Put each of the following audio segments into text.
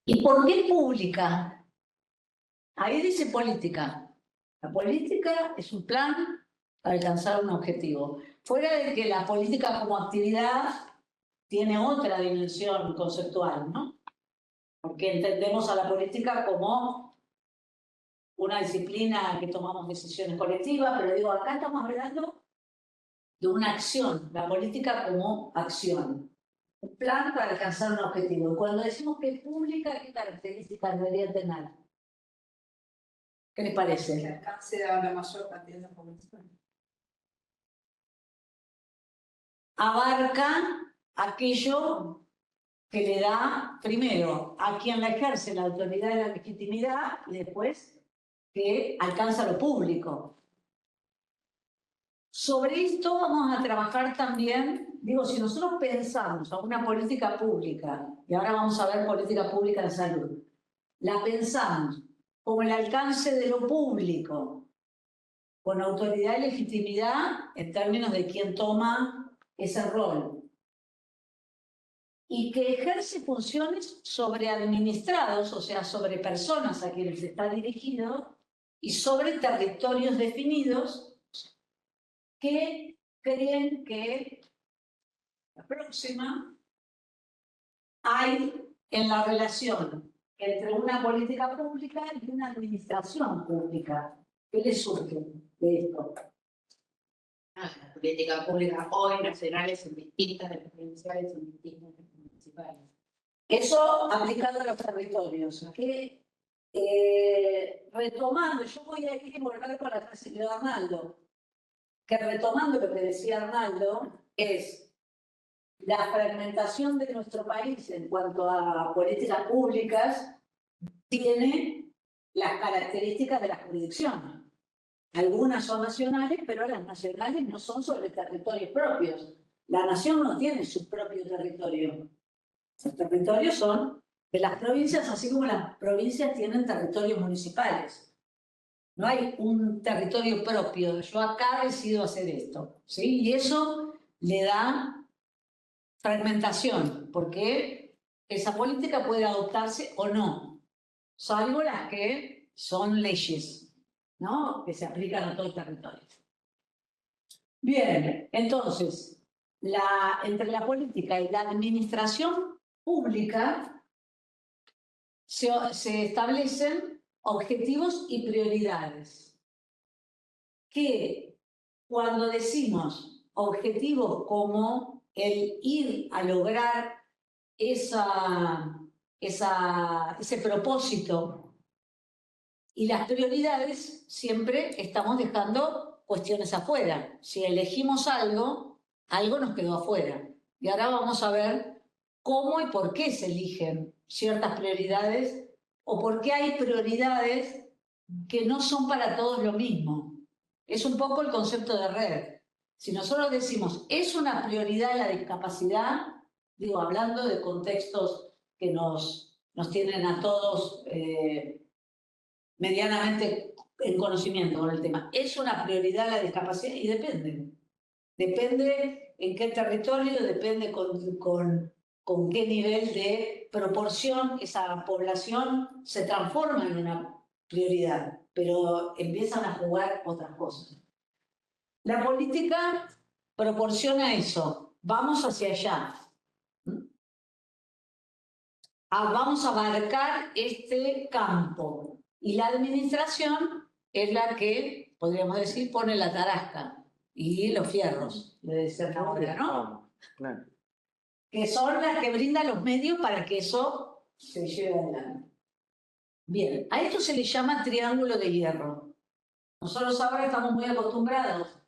¿Y por qué pública? Ahí dice política. La política es un plan para alcanzar un objetivo. Fuera de que la política como actividad tiene otra dimensión conceptual, ¿no? Porque entendemos a la política como una disciplina que tomamos decisiones colectivas, pero digo, acá estamos hablando de una acción, la política como acción. Un plan para alcanzar un objetivo. Cuando decimos que es pública, ¿qué características debería tener? ¿Qué les parece? Que alcance a la mayor cantidad de población. Abarca aquello que le da, primero, a quien la ejerce la autoridad y la legitimidad, y después que alcanza lo público. Sobre esto vamos a trabajar también, digo, si nosotros pensamos a una política pública, y ahora vamos a ver política pública de salud, la pensamos como el alcance de lo público, con autoridad y legitimidad en términos de quién toma ese rol, y que ejerce funciones sobre administrados, o sea, sobre personas a quienes está dirigido, y sobre territorios definidos que creen que la próxima hay en la relación entre una política pública y una administración pública. ¿Qué les surge de esto? Las políticas públicas hoy nacionales son distintas, de las provinciales son distintas de las municipales. Eso aplicado a los territorios, que retomando, yo voy a ir a volver con la frase de Arnaldo, que retomando lo que decía Arnaldo, es la fragmentación de nuestro país en cuanto a políticas públicas tiene las características de la jurisdicción. Algunas son nacionales, pero las nacionales no son sobre territorios propios. La nación no tiene su propio territorio. Los territorios son de las provincias, así como las provincias tienen territorios municipales. No hay un territorio propio. Yo acá decido hacer esto, ¿sí? Y eso le da fragmentación, porque esa política puede adoptarse o no, salvo las que son leyes, ¿no? Que se aplican a todo el territorio. Bien, entonces, entre la política y la administración pública se establecen objetivos y prioridades. Que cuando decimos objetivos como el ir a lograr ese propósito y las prioridades, siempre estamos dejando cuestiones afuera. Si elegimos algo, algo nos quedó afuera. Y ahora vamos a ver cómo y por qué se eligen ciertas prioridades o por qué hay prioridades que no son para todos lo mismo. Es un poco el concepto de red. Si nosotros decimos, es una prioridad la discapacidad, digo, hablando de contextos que nos tienen a todos medianamente en conocimiento con el tema. Es una prioridad la discapacidad y depende. Depende en qué territorio, depende con qué nivel de proporción esa población se transforma en una prioridad, pero empiezan a jugar otras cosas. La política proporciona eso. Vamos hacia allá. Vamos a abarcar este campo. Y la administración es la que, podríamos decir, pone la tarasca y los fierros, de cierta manera, ¿no? Claro. Que son las que brindan los medios para que eso se lleve adelante. Bien, a esto se le llama triángulo de hierro. Nosotros ahora estamos muy acostumbrados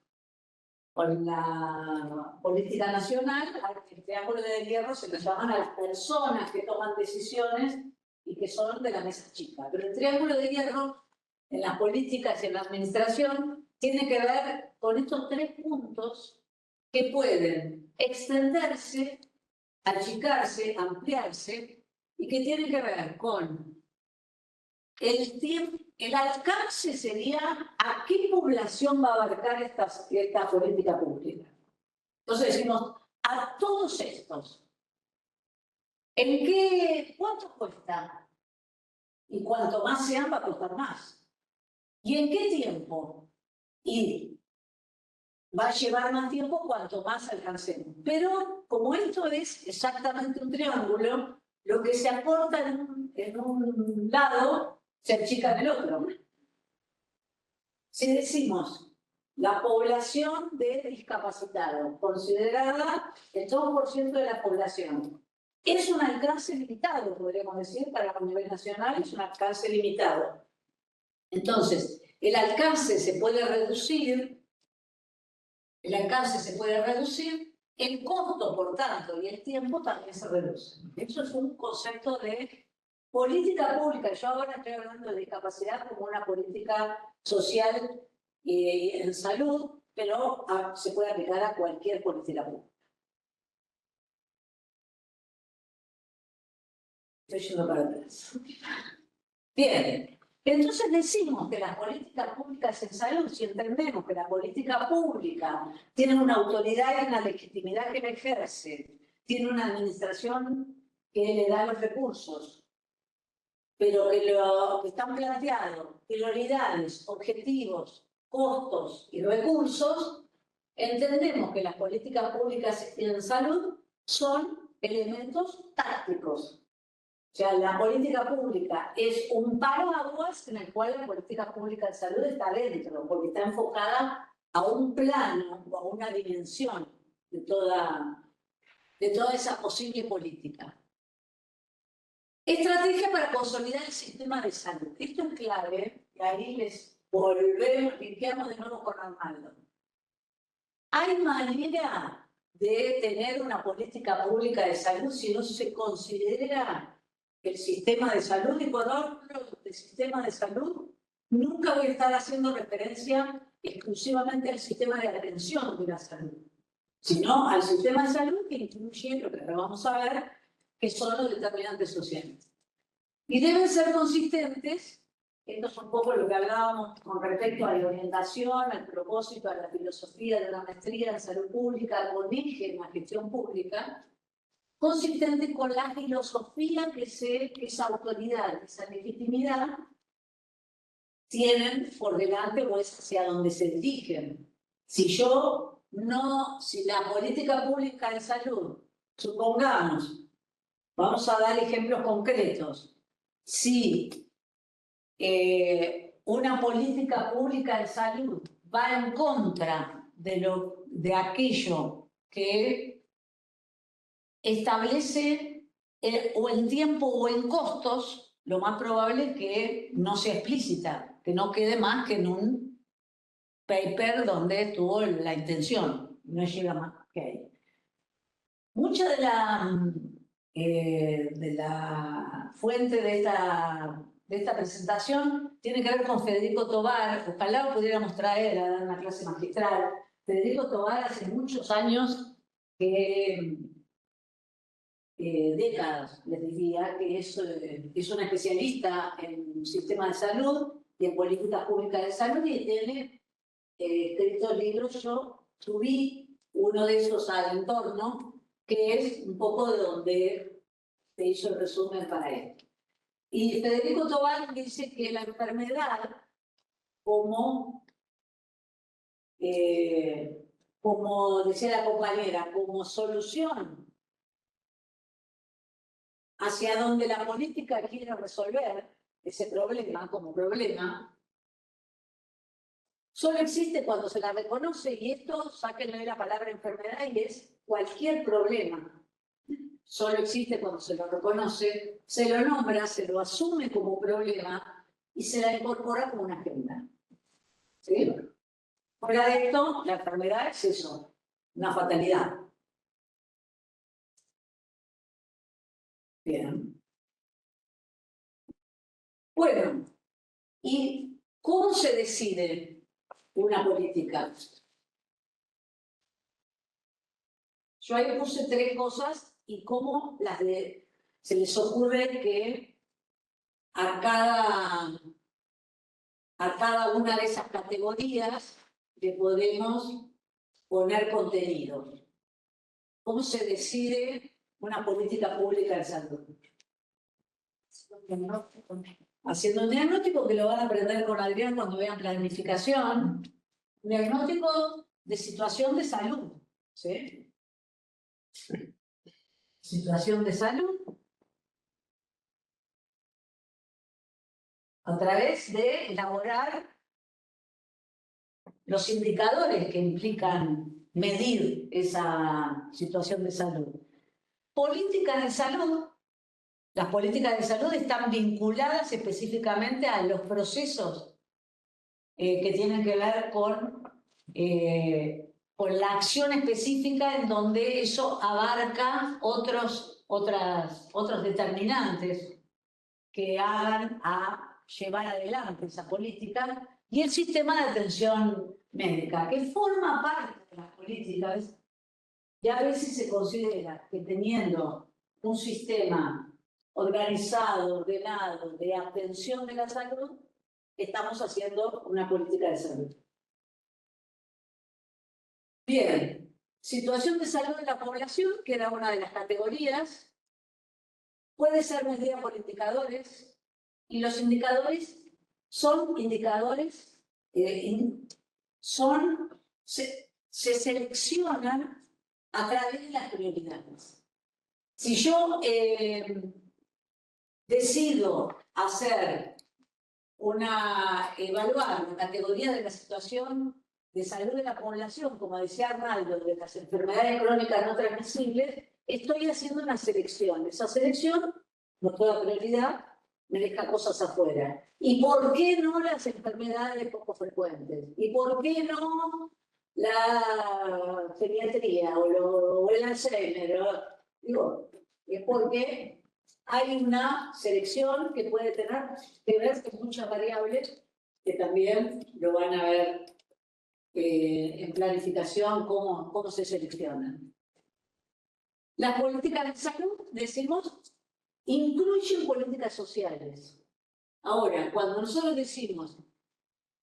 con la política nacional, al triángulo de hierro se le llaman a las personas que toman decisiones y que son de la mesa chica. Pero el triángulo de hierro en las políticas y en la administración tiene que ver con estos tres puntos que pueden extenderse, achicarse, ampliarse y que tienen que ver con el alcance sería a qué población va a abarcar esta política pública. Entonces decimos, a todos estos, ¿cuánto cuesta Y cuanto más sean, va a costar más. ¿Y en qué tiempo? Y va a llevar más tiempo cuanto más alcancemos. Pero como esto es exactamente un triángulo, lo que se aporta en un lado se achica en el otro. Si decimos la población de discapacitados, considerada el 2% de la población, es un alcance limitado, podríamos decir, para a nivel nacional, es un alcance limitado. Entonces, el alcance se puede reducir, el costo, por tanto, y el tiempo también se reduce. Eso es un concepto de política pública. Yo ahora estoy hablando de discapacidad como una política social en salud, pero se puede aplicar a cualquier política pública. Estoy yendo para atrás. Bien, entonces decimos que las políticas públicas en salud, si entendemos que la política pública tiene una autoridad y una legitimidad que la ejerce, tiene una administración que le da los recursos, pero que lo que están planteados, prioridades, objetivos, costos y recursos, entendemos que las políticas públicas en salud son elementos tácticos. O sea, la política pública es un paraguas en el cual la política pública de salud está dentro, porque está enfocada a un plano o a una dimensión de toda esa posible política. Estrategia para consolidar el sistema de salud. Esto es clave, y ahí les volvemos, limpiamos de nuevo con Arnaldo. ¿Hay manera de tener una política pública de salud si no se considera el sistema de salud? Y cuando hablo del sistema de salud, nunca voy a estar haciendo referencia exclusivamente al sistema de atención de la salud, sino al sistema de salud que incluye lo que ahora vamos a ver, que son los determinantes sociales. Y deben ser consistentes, esto es un poco lo que hablábamos con respecto a la orientación, al propósito, a la filosofía de la maestría en salud pública, con eje en la gestión pública, consistente con la filosofía que esa autoridad, esa legitimidad, tienen por delante o es hacia donde se dirigen. Si la política pública de salud, supongamos, vamos a dar ejemplos concretos, si una política pública de salud va en contra de aquello que establece o en tiempo o en costos, lo más probable es que no sea explícita, que no quede más que en un paper donde tuvo la intención, no llega más que ahí. Mucha de la fuente de esta presentación tiene que ver con Federico Tovar. Ojalá lo pudiéramos traer a dar una clase magistral. Federico Tovar hace muchos años décadas, les diría, que es una especialista en sistema de salud y en políticas públicas de salud y tiene escritos libros. Yo subí uno de esos al entorno, que es un poco de donde se hizo el resumen para él. Y Federico Tovar dice que la enfermedad como decía la compañera, como solución hacia donde la política quiere resolver ese problema como problema, solo existe cuando se la reconoce, y esto, sáquenle la palabra enfermedad, y es cualquier problema. Solo existe cuando se lo reconoce, se lo nombra, se lo asume como problema y se la incorpora como una agenda. ¿Sí? Fuera de esto, la enfermedad es eso, una fatalidad. Bien. Bueno, ¿y cómo se decide una política? Yo ahí puse 3 cosas y cómo se les ocurre que a cada una de esas categorías le podemos poner contenido. ¿Cómo se decide una política pública de salud? Haciendo un diagnóstico que lo van a aprender con Adrián cuando vean planificación. Un diagnóstico de situación de salud. ¿Sí? Situación de salud. A través de elaborar los indicadores que implican medir esa situación de salud. Políticas de salud. Las políticas de salud están vinculadas específicamente a los procesos que tienen que ver con la acción específica en donde eso abarca otros determinantes que hagan a llevar adelante esa política, y el sistema de atención médica, que forma parte de las políticas, y a veces se considera que teniendo un sistema organizado, ordenado, de atención de la salud, estamos haciendo una política de salud. Bien, situación de salud de la población, que era una de las categorías, puede ser medida por indicadores, y los indicadores son indicadores, se seleccionan a través de las prioridades. Si yo decido evaluar la categoría de la situación de salud de la población, como decía Arnaldo, de las enfermedades crónicas no transmisibles, estoy haciendo una selección. Esa selección, no toda prioridad, me deja cosas afuera. ¿Y por qué no las enfermedades poco frecuentes? ¿Y por qué no la geriatría o el Alzheimer? Digo, es porque hay una selección que puede tener que ver con muchas variables que también lo van a ver en planificación, cómo se seleccionan. Las políticas de salud, decimos, incluyen políticas sociales. Ahora, cuando nosotros decimos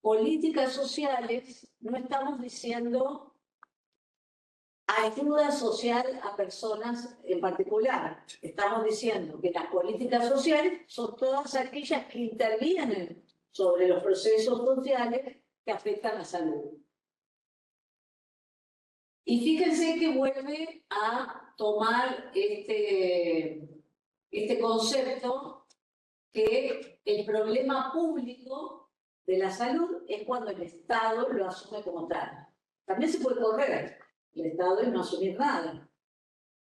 políticas sociales, no estamos diciendo ayuda social a personas en particular. Estamos diciendo que las políticas sociales son todas aquellas que intervienen sobre los procesos sociales que afectan la salud. Y fíjense que vuelve a tomar este concepto que el problema público de la salud es cuando el Estado lo asume como tal. También se puede correr el Estado y no asumir nada.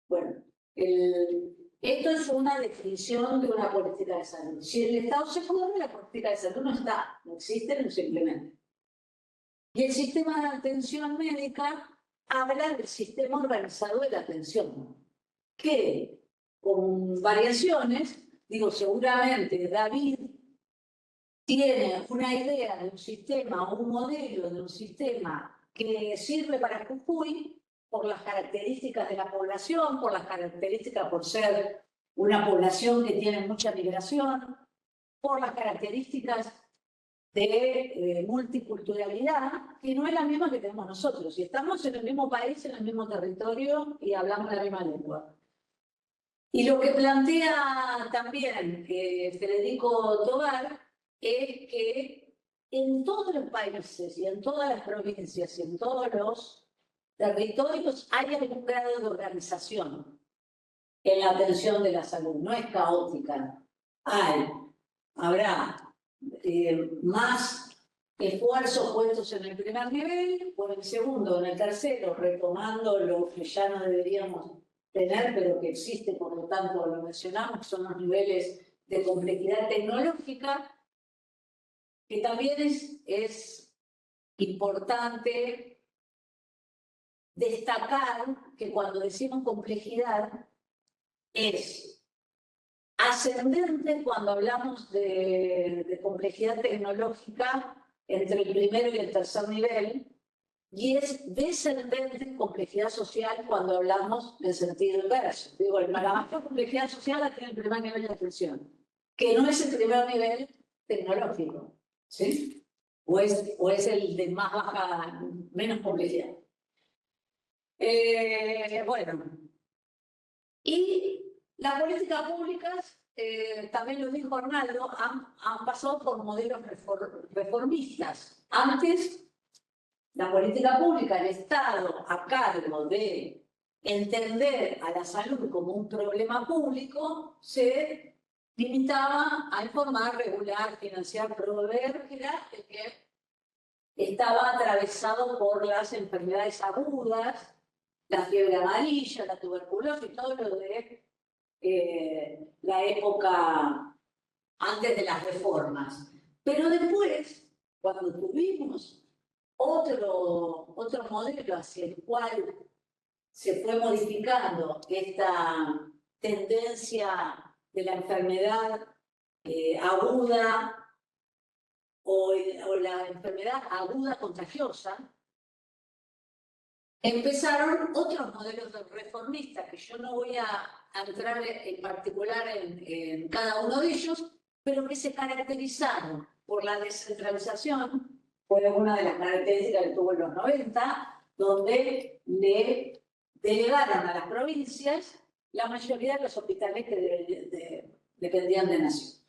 Bueno, esto es una definición de una política de salud. Si el Estado se corre, la política de salud no está, no existe, no se implementa. Y el sistema de atención médica habla del sistema organizado de la atención, que con variaciones, digo, seguramente David tiene una idea de un sistema o un modelo de un sistema que sirve para Jujuy por las características de la población, por las características por ser una población que tiene mucha migración, por las características de multiculturalidad, que no es la misma que tenemos nosotros. Y estamos en el mismo país, en el mismo territorio y hablamos la misma lengua. Y lo que plantea también Federico Tovar es que en todos los países y en todas las provincias y en todos los territorios hay algún grado de organización en la atención de la salud. No es caótica. Habrá más esfuerzos puestos en el primer nivel, o en el segundo, en el tercero, retomando lo que ya no deberíamos tener, pero que existe, por lo tanto lo mencionamos, que son los niveles de complejidad tecnológica, que también es importante destacar que cuando decimos complejidad es ascendente cuando hablamos de complejidad tecnológica entre el primero y el tercer nivel, y es descendente en complejidad social cuando hablamos en sentido inverso. Digo, la mayor complejidad social la tiene el primer nivel de atención, que no es el primer nivel tecnológico, ¿sí? O es el de más baja, menos complejidad. Bueno, y las políticas públicas también lo dijo Arnaldo, han pasado por modelos reformistas. Antes, la política pública, el Estado, a cargo de entender a la salud como un problema público, se limitaba a informar, regular, financiar, proveer, que era el que estaba atravesado por las enfermedades agudas, la fiebre amarilla, la tuberculosis, todo lo de la época antes de las reformas. Pero después, cuando tuvimos otro modelo hacia el cual se fue modificando esta tendencia de la enfermedad aguda o la enfermedad aguda contagiosa, empezaron otros modelos reformistas, que yo no voy a entrar en particular en cada uno de ellos, pero que se caracterizaron por la descentralización. Fue una de las características que tuvo en los 90, donde le delegaron a las provincias la mayoría de los hospitales que dependían de Nación.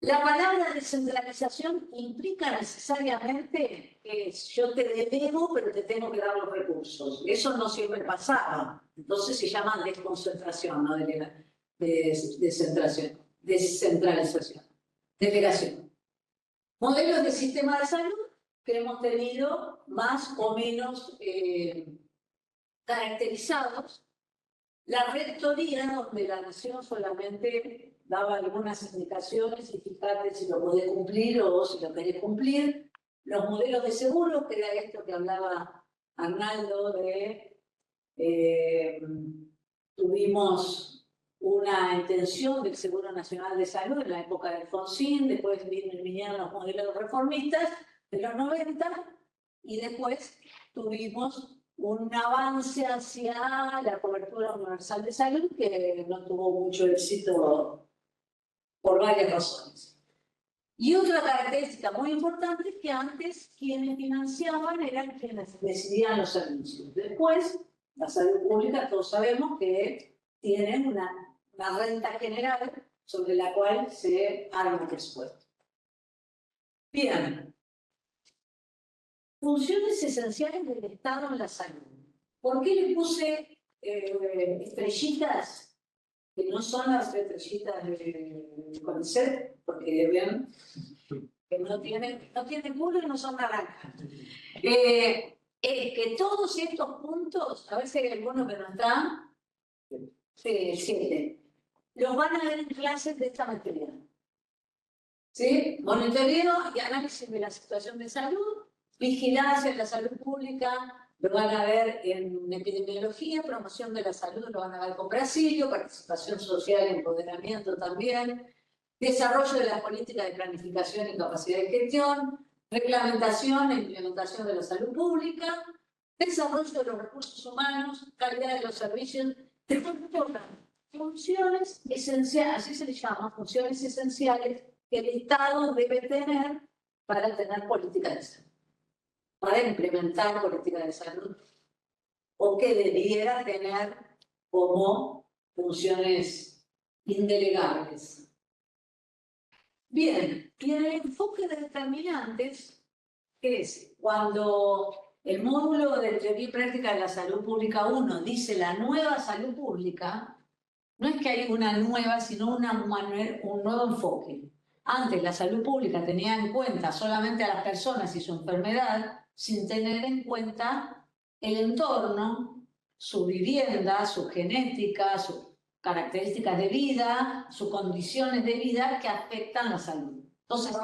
La palabra descentralización implica necesariamente que yo te delego, pero te tengo que dar los recursos. Eso no siempre pasaba. Entonces se llama desconcentración, no descentralización, delegación. Modelos de sistema de salud que hemos tenido más o menos caracterizados. La rectoría, donde la Nación solamente daba algunas indicaciones y fijarte si lo podés cumplir o si lo querés cumplir. Los modelos de seguro, que era esto que hablaba Arnaldo, tuvimos una intención del Seguro Nacional de Salud en la época de Alfonsín, después vinieron los modelos reformistas de los 90 y después tuvimos un avance hacia la cobertura universal de salud que no tuvo mucho éxito por varias razones. Y otra característica muy importante es que antes quienes financiaban eran quienes decidían los servicios. Después, la salud pública, todos sabemos que tienen una renta general sobre la cual se arma el presupuesto. Bien. Funciones esenciales del Estado en la salud. ¿Por qué le puse estrellitas que no son las estrellitas de CONICET? Porque vean que no tienen culo y no son naranjas. Es que todos estos puntos, a ver si hay alguno que no está, 7, los van a ver en clases de esta materia. ¿Sí? Monitoreo y análisis de la situación de salud, vigilancia de la salud pública, lo van a ver en epidemiología, promoción de la salud, lo van a ver con Brasilio, participación social, empoderamiento también, desarrollo de las políticas de planificación y capacidad de gestión, reglamentación e implementación de la salud pública, desarrollo de los recursos humanos, calidad de los servicios, funciones esenciales, así se les llama, funciones esenciales que el Estado debe tener para tener políticas de salud, para implementar políticas de salud, o que debiera tener como funciones indelegables. Bien, y el enfoque de determinantes, que es cuando el módulo de teoría y práctica de la salud pública 1 dice la nueva salud pública, no es que hay una nueva, sino un nuevo enfoque. Antes la salud pública tenía en cuenta solamente a las personas y su enfermedad, sin tener en cuenta el entorno, su vivienda, su genética, sus características de vida, sus condiciones de vida que afectan la salud. Entonces,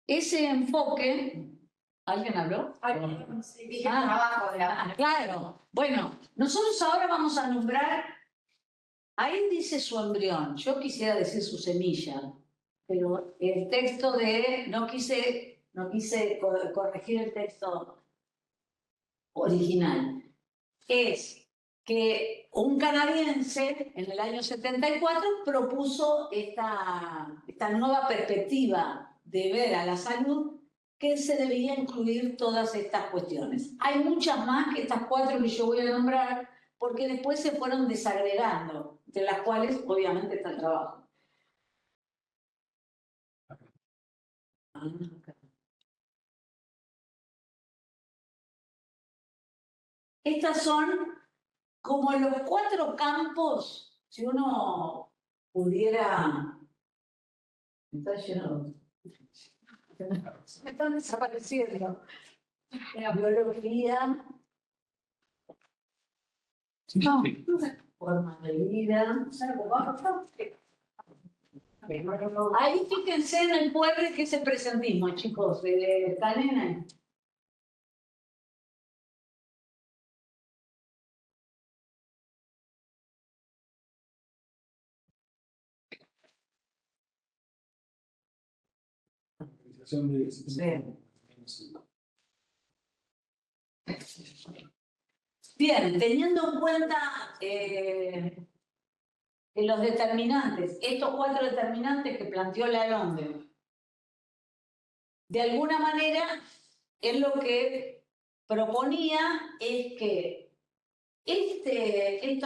ese enfoque... ¿Alguien habló? Sí, dije trabajo de la... Claro. Bueno, nosotros ahora vamos a nombrar... Ahí dice su embrión, yo quisiera decir su semilla, pero el texto de... No quise corregir el texto original. Es que un canadiense en el año 74 propuso esta nueva perspectiva de ver a la salud, que se debía incluir todas estas cuestiones. Hay muchas más que estas 4 que yo voy a nombrar, porque después se fueron desagregando. entre las cuales obviamente está el trabajo. Estas son como los 4 campos, si uno pudiera... Me está lleno. Me están desapareciendo. La biología, forma de vida. Ahí fíjense en el cuadro que es el presentismo, chicos, de Canena. Bien, teniendo en cuenta los determinantes, estos 4 determinantes que planteó Lalonde, de alguna manera, él lo que proponía es que este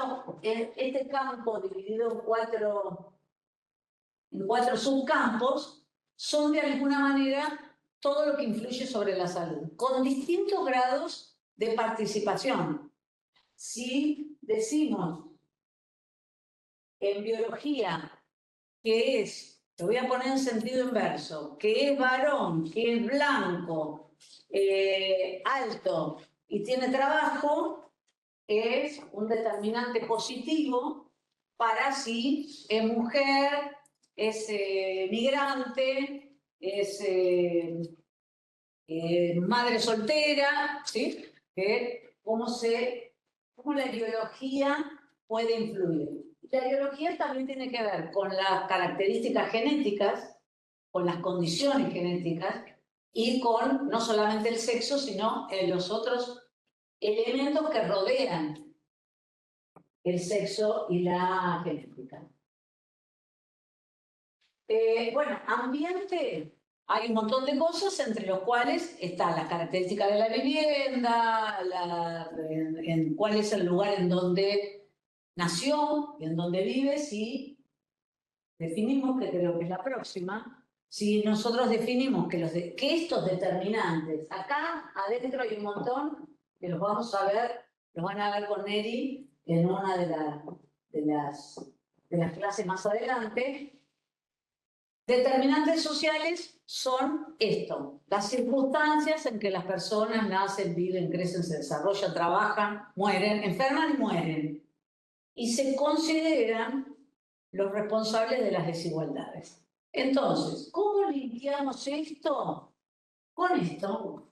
campo dividido en 4 subcampos son de alguna manera todo lo que influye sobre la salud, con distintos grados de participación. Si decimos en biología que es, te voy a poner en sentido inverso, que es varón, que es blanco, alto y tiene trabajo, es un determinante positivo para si es mujer, es migrante, es madre soltera, ¿sí? Cómo la biología puede influir. La biología también tiene que ver con las características genéticas, con las condiciones genéticas y con no solamente el sexo, sino los otros elementos que rodean el sexo y la genética. Bueno, ambiente, hay un montón de cosas, entre los cuales están las características de la vivienda, cuál es el lugar en donde nació y en donde vive, si definimos, que creo que es la próxima, si nosotros definimos que estos determinantes, acá adentro hay un montón que los vamos a ver, los van a ver con Neri en una de las clases más adelante. Determinantes sociales son esto, las circunstancias en que las personas nacen, viven, crecen, se desarrollan, trabajan, mueren, enferman y mueren. Y se consideran los responsables de las desigualdades. Entonces, ¿cómo limpiamos esto? Con esto.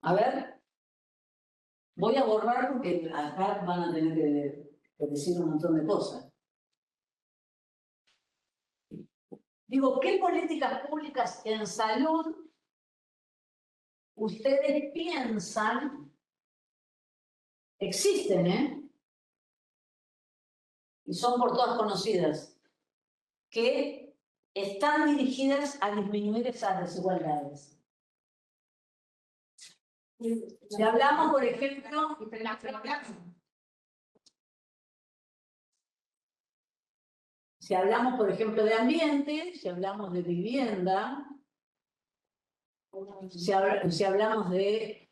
A ver, voy a borrar porque acá van a tener que decir un montón de cosas. Digo, ¿qué políticas públicas en salud ustedes piensan existen, y son por todas conocidas, que están dirigidas a disminuir esas desigualdades? Si hablamos, por ejemplo, de ambiente, si hablamos de vivienda, si hablamos de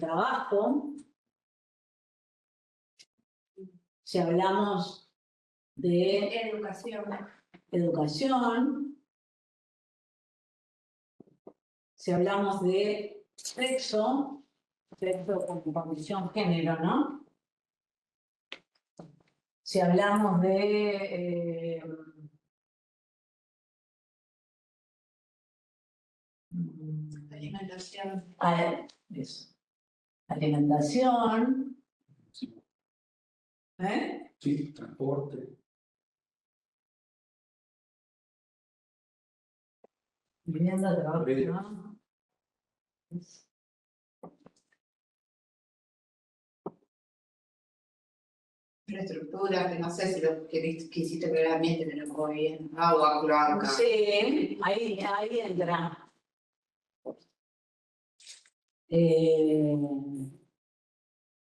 trabajo, si hablamos de educación, si hablamos de sexo con condición género, ¿no? Si hablamos de Alimentación. Alimentación. Sí, transporte. Vivienda, trabajo, ¿no? Infraestructura, que no sé si lo quisiste ver el ambiente, pero no bien. Agua, cloaca. Sí, ahí entra.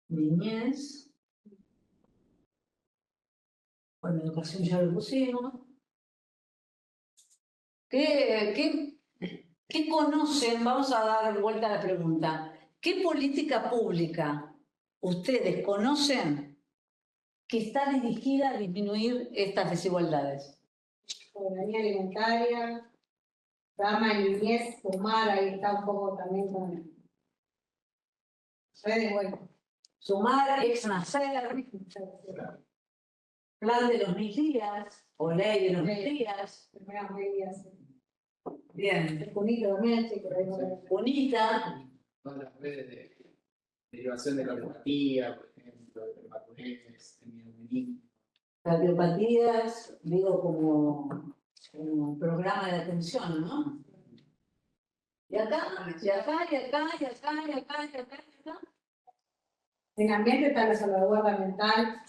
Niñez. Bueno, educación ya lo pusimos. ¿Qué conocen? Vamos a dar vuelta a la pregunta. ¿Qué política pública ustedes conocen que está dirigida a disminuir estas desigualdades? Soberanía alimentaria, programa de niñez, fumar, ahí está un poco también con redes, bueno, Sumar, ex nacer, plan de los 1000 días o ley de los 1000 días. primeras medidas, Bien. el cunito doméstico, ahí no lo- Bonita. Todas las redes de derivación de la homeopatía, por ejemplo, de vacunas, de miedo. Cardiopatías, digo, como programa de atención, ¿no? Y acá, y acá, y acá, y acá, y acá, y acá, y acá. En ambiente está la salvaguarda mental,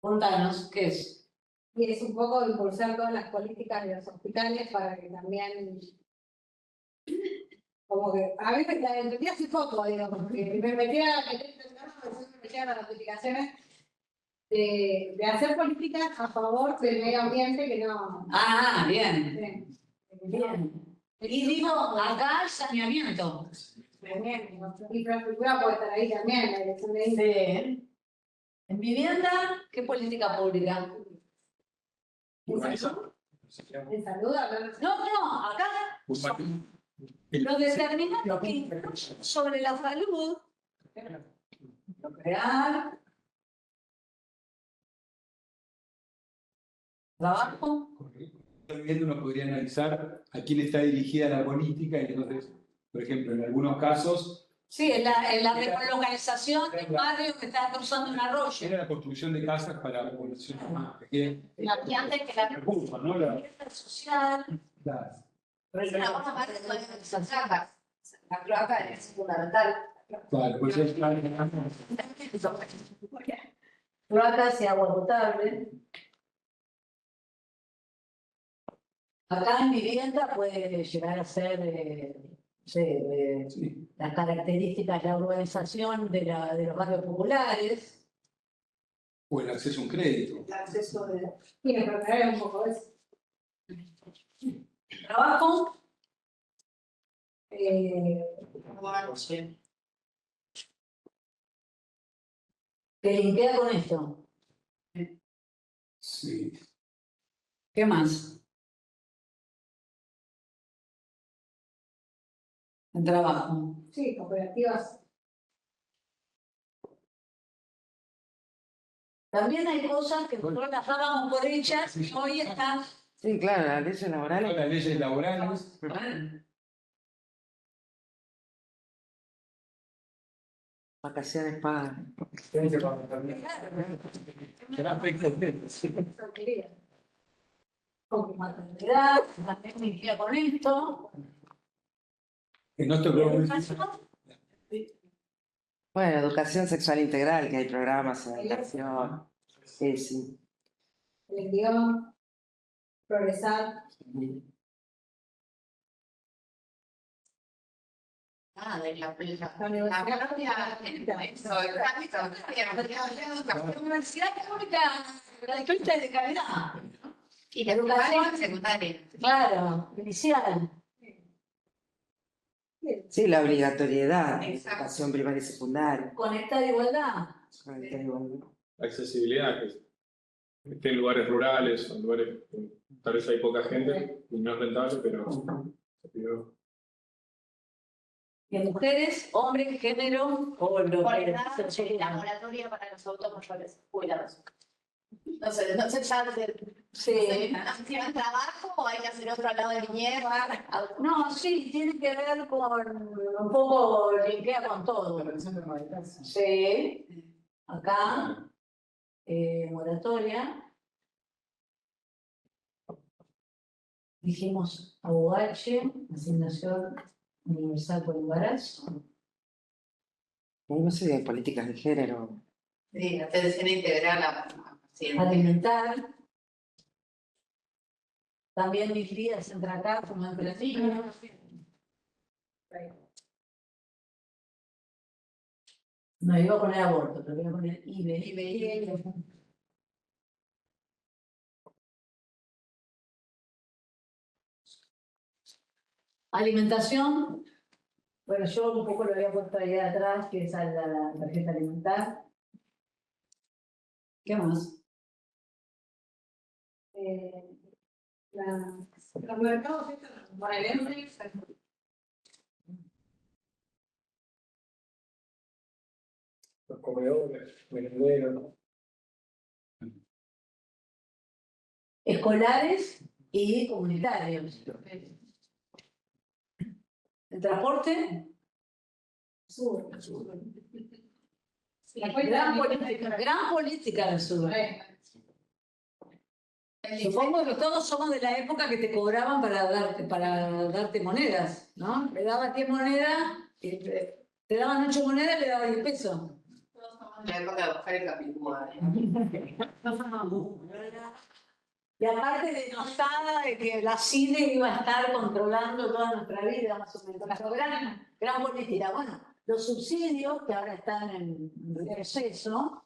Contanos, ¿qué es? y es un poco impulsar todas las políticas de los hospitales para que también, como que, a veces la entendí hace poco, digo, porque me metía a las notificaciones de hacer políticas a favor del medio ambiente que no. Ah, bien, Sí. bien. Y digo, acá el saneamiento. También, infraestructura puede estar ahí también, la dirección de Sí. En vivienda, ¿qué política pública? Urbanizar. en salud, hablar No, acá Urbanizar. lo determinante que influye sobre la salud, lo crear, trabajo. Viendo uno podría analizar a quién está dirigida la política y entonces, por ejemplo, en algunos casos Sí, en la relocalización del barrio que está cruzando un arroyo. era la construcción de casas para población que Y antes que la recursos, ¿no? Vivienda social, una buena parte de las cloacas. La cloaca es fundamental. Claro, pues es cloacas y agua potable. Acá en vivienda puede llegar a ser, no sé, sí. las características de la urbanización de los barrios populares. O el acceso a un crédito. el acceso de. Y me preparé un poco eso. Trabajo, Bueno, sí. que linkea con esto. Sí. ¿Qué más? En trabajo. Sí, cooperativas. También hay cosas que nosotros las dábamos por hechas y hoy están. Sí, claro, las leyes laborales. Las leyes laborales. Vacaciones pagas. Con maternidad, también linkea con esto. En nuestro programa Educación, Bueno, educación sexual integral, que hay programas de educación. Sí, sí. El envío, progresar. Ah, de la La universidad. la universidad pública gratuita y de calidad. Y la educación secundaria. Claro, inicial. Sí, la obligatoriedad de Exacto. educación primaria y secundaria. Conectar igualdad. Accesibilidad, que esté en lugares rurales o en lugares que tal vez hay poca gente y no es rentable, pero se pidió. Que mujeres, hombres, género o lo Por que edad, se la moratoria para los adultos mayores jubilados. No sé ya Sí. ¿tienen trabajo o hay que hacer otro al lado de mierda? No, sí, tiene que ver con un poco linkea con todo. Sí. Acá, moratoria. Dijimos AUH, asignación universal por embarazo. No sé, de políticas de género. Sí, la atención integral a pacientes. Alimentar. También mis días entre acá, como entre las niñas. No iba a poner aborto, pero voy a poner IBE. Alimentación. Bueno, yo un poco lo había puesto ahí atrás, que es a la tarjeta alimentar. ¿Qué más? Los mercados estos bonaerenses, Los comedores, merenderos. Escolares y comunitarios. El transporte. Gran política del sur. Supongo que todos somos de la época que te cobraban para darte monedas, ¿no? Le dabas 10 monedas, y te daban 8 monedas y le dabas 10 pesos. La época de buscar el capítulo. Y aparte denostada de que la CIDE iba a estar controlando toda nuestra vida, más o menos. Gran política. Bueno, los subsidios que ahora están en retroceso.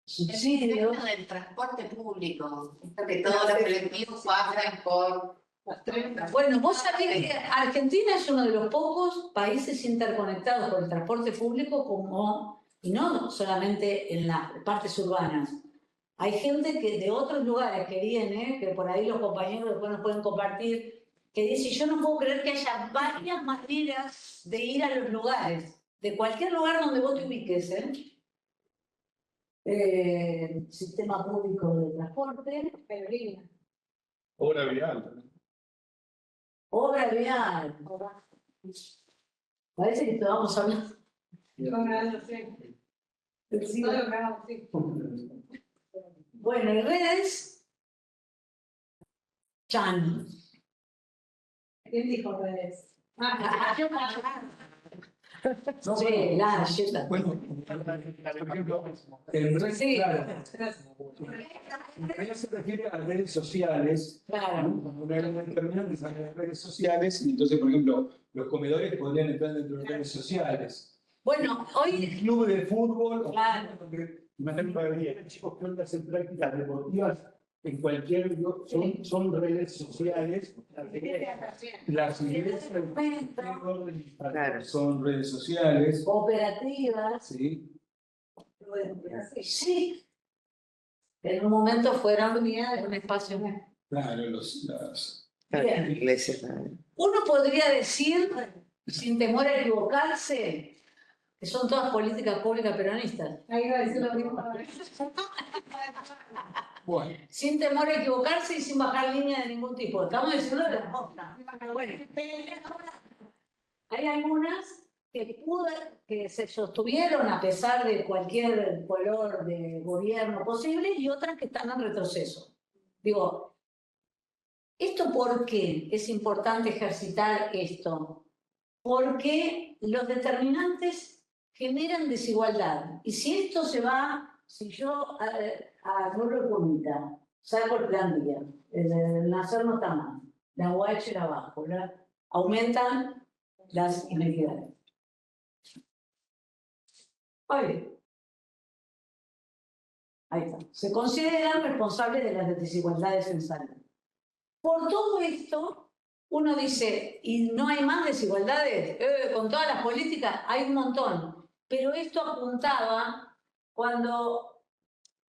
Subsidios. El del transporte público. Esto que todos los colectivos pasan por las 30. Bueno, vos sabés que Argentina es uno de los pocos países interconectados por el transporte público como, y no solamente en las partes urbanas. Hay gente que de otros lugares que viene, que por ahí los compañeros después nos pueden compartir, que dice, yo no puedo creer que haya varias maneras de ir a los lugares, de cualquier lugar donde vos te ubiques, sistema público de transporte, Pero línea. Obra vial. obra vial. Parece que estábamos hablando. Bueno, y redes. Chan. ¿Quién dijo redes? Sí, la ayuda. Bueno, por ejemplo, en redes, Sí. claro, en realidad se refiere a redes sociales. Claro. Una gran determinante son las redes sociales, y entonces, por ejemplo, los comedores podrían entrar dentro de redes sociales. Bueno, Un hoy. club de fútbol, Claro. imagínate, chicos que van a hacer prácticas deportivas en cualquier son redes sociales. Las iglesias Claro. son redes sociales. Cooperativas. Sí. Sí. En un momento fueron un espacio. Claro, Bien. Iglesias también. Uno podría decir, sin temor a equivocarse, que son todas políticas públicas peronistas. Ahí iba a decir lo mismo. Bueno, Sin temor a equivocarse y sin bajar línea de ningún tipo. Estamos diciendo de las cosas. Bueno, hay algunas que se sostuvieron a pesar de cualquier color de gobierno posible y otras que están en retroceso. Digo, ¿esto por qué es importante ejercitar esto? Porque los determinantes generan desigualdad. Y si esto se va, si yo agarro comida, saco el plan día, el nacer no está mal, la UH la bajo, aumentan las inequidades. Oye, ahí está. Se consideran responsables de las desigualdades en salud. Por todo esto, uno dice, ¿y no hay más desigualdades? Con todas las políticas hay un montón. Pero esto apuntaba cuando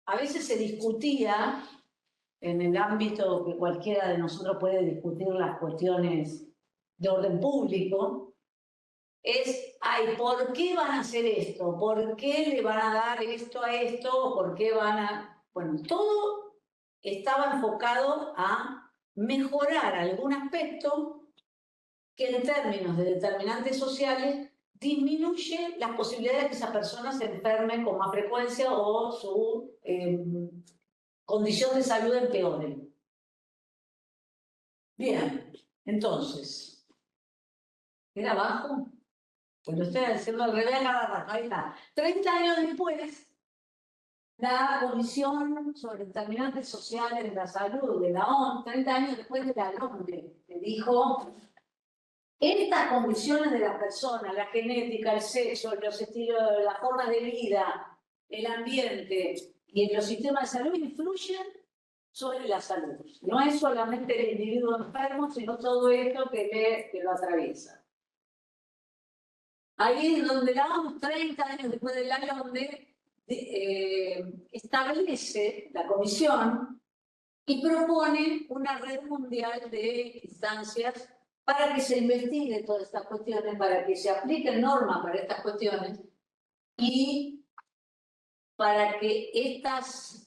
a veces se discutía en el ámbito que cualquiera de nosotros puede discutir las cuestiones de orden público, es, ay, ¿por qué van a hacer esto? ¿Por qué le van a dar esto a esto? ¿Por qué van a...? Bueno, todo estaba enfocado a mejorar algún aspecto que en términos de determinantes sociales disminuye las posibilidades de que esa persona se enferme con más frecuencia o su condición de salud empeore. Bien, entonces, ¿era abajo? Pues lo estoy haciendo al revés cada rato, ahí está. 30 años después, la Comisión sobre Determinantes Sociales de la Salud de la OMS, 30 años después de la OMS, le dijo, estas condiciones de las personas, la genética, el sexo, los estilos, las formas de vida, el ambiente y los sistemas de salud influyen sobre la salud. No es solamente el individuo enfermo, sino todo esto que lo atraviesa. Ahí es donde la OMS, 30 años después de la donde establece la comisión y propone una red mundial de instancias para que se investigue todas estas cuestiones, para que se apliquen normas para estas cuestiones y para que estas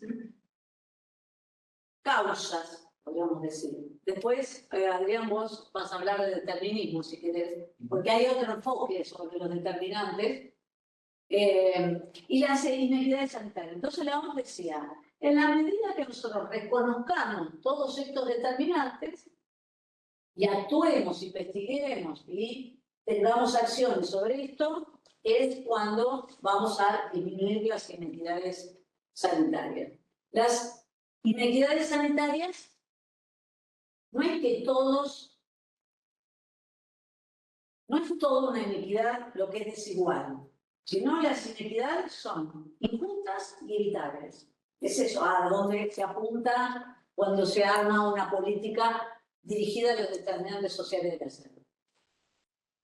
causas, podríamos decir. Después, Adrián, vos vas a hablar de determinismo, si querés, porque hay otro enfoque sobre los determinantes y las inequidades sanitarias. Entonces, la OMS decía, en la medida que nosotros reconozcamos todos estos determinantes y actuemos, investiguemos y tengamos acciones sobre esto, es cuando vamos a disminuir las inequidades sanitarias. Las inequidades sanitarias no es que todos, no es toda una inequidad lo que es desigual, sino las inequidades son injustas y evitables. Es eso, a donde se apunta cuando se arma una política dirigida a los determinantes sociales de la salud.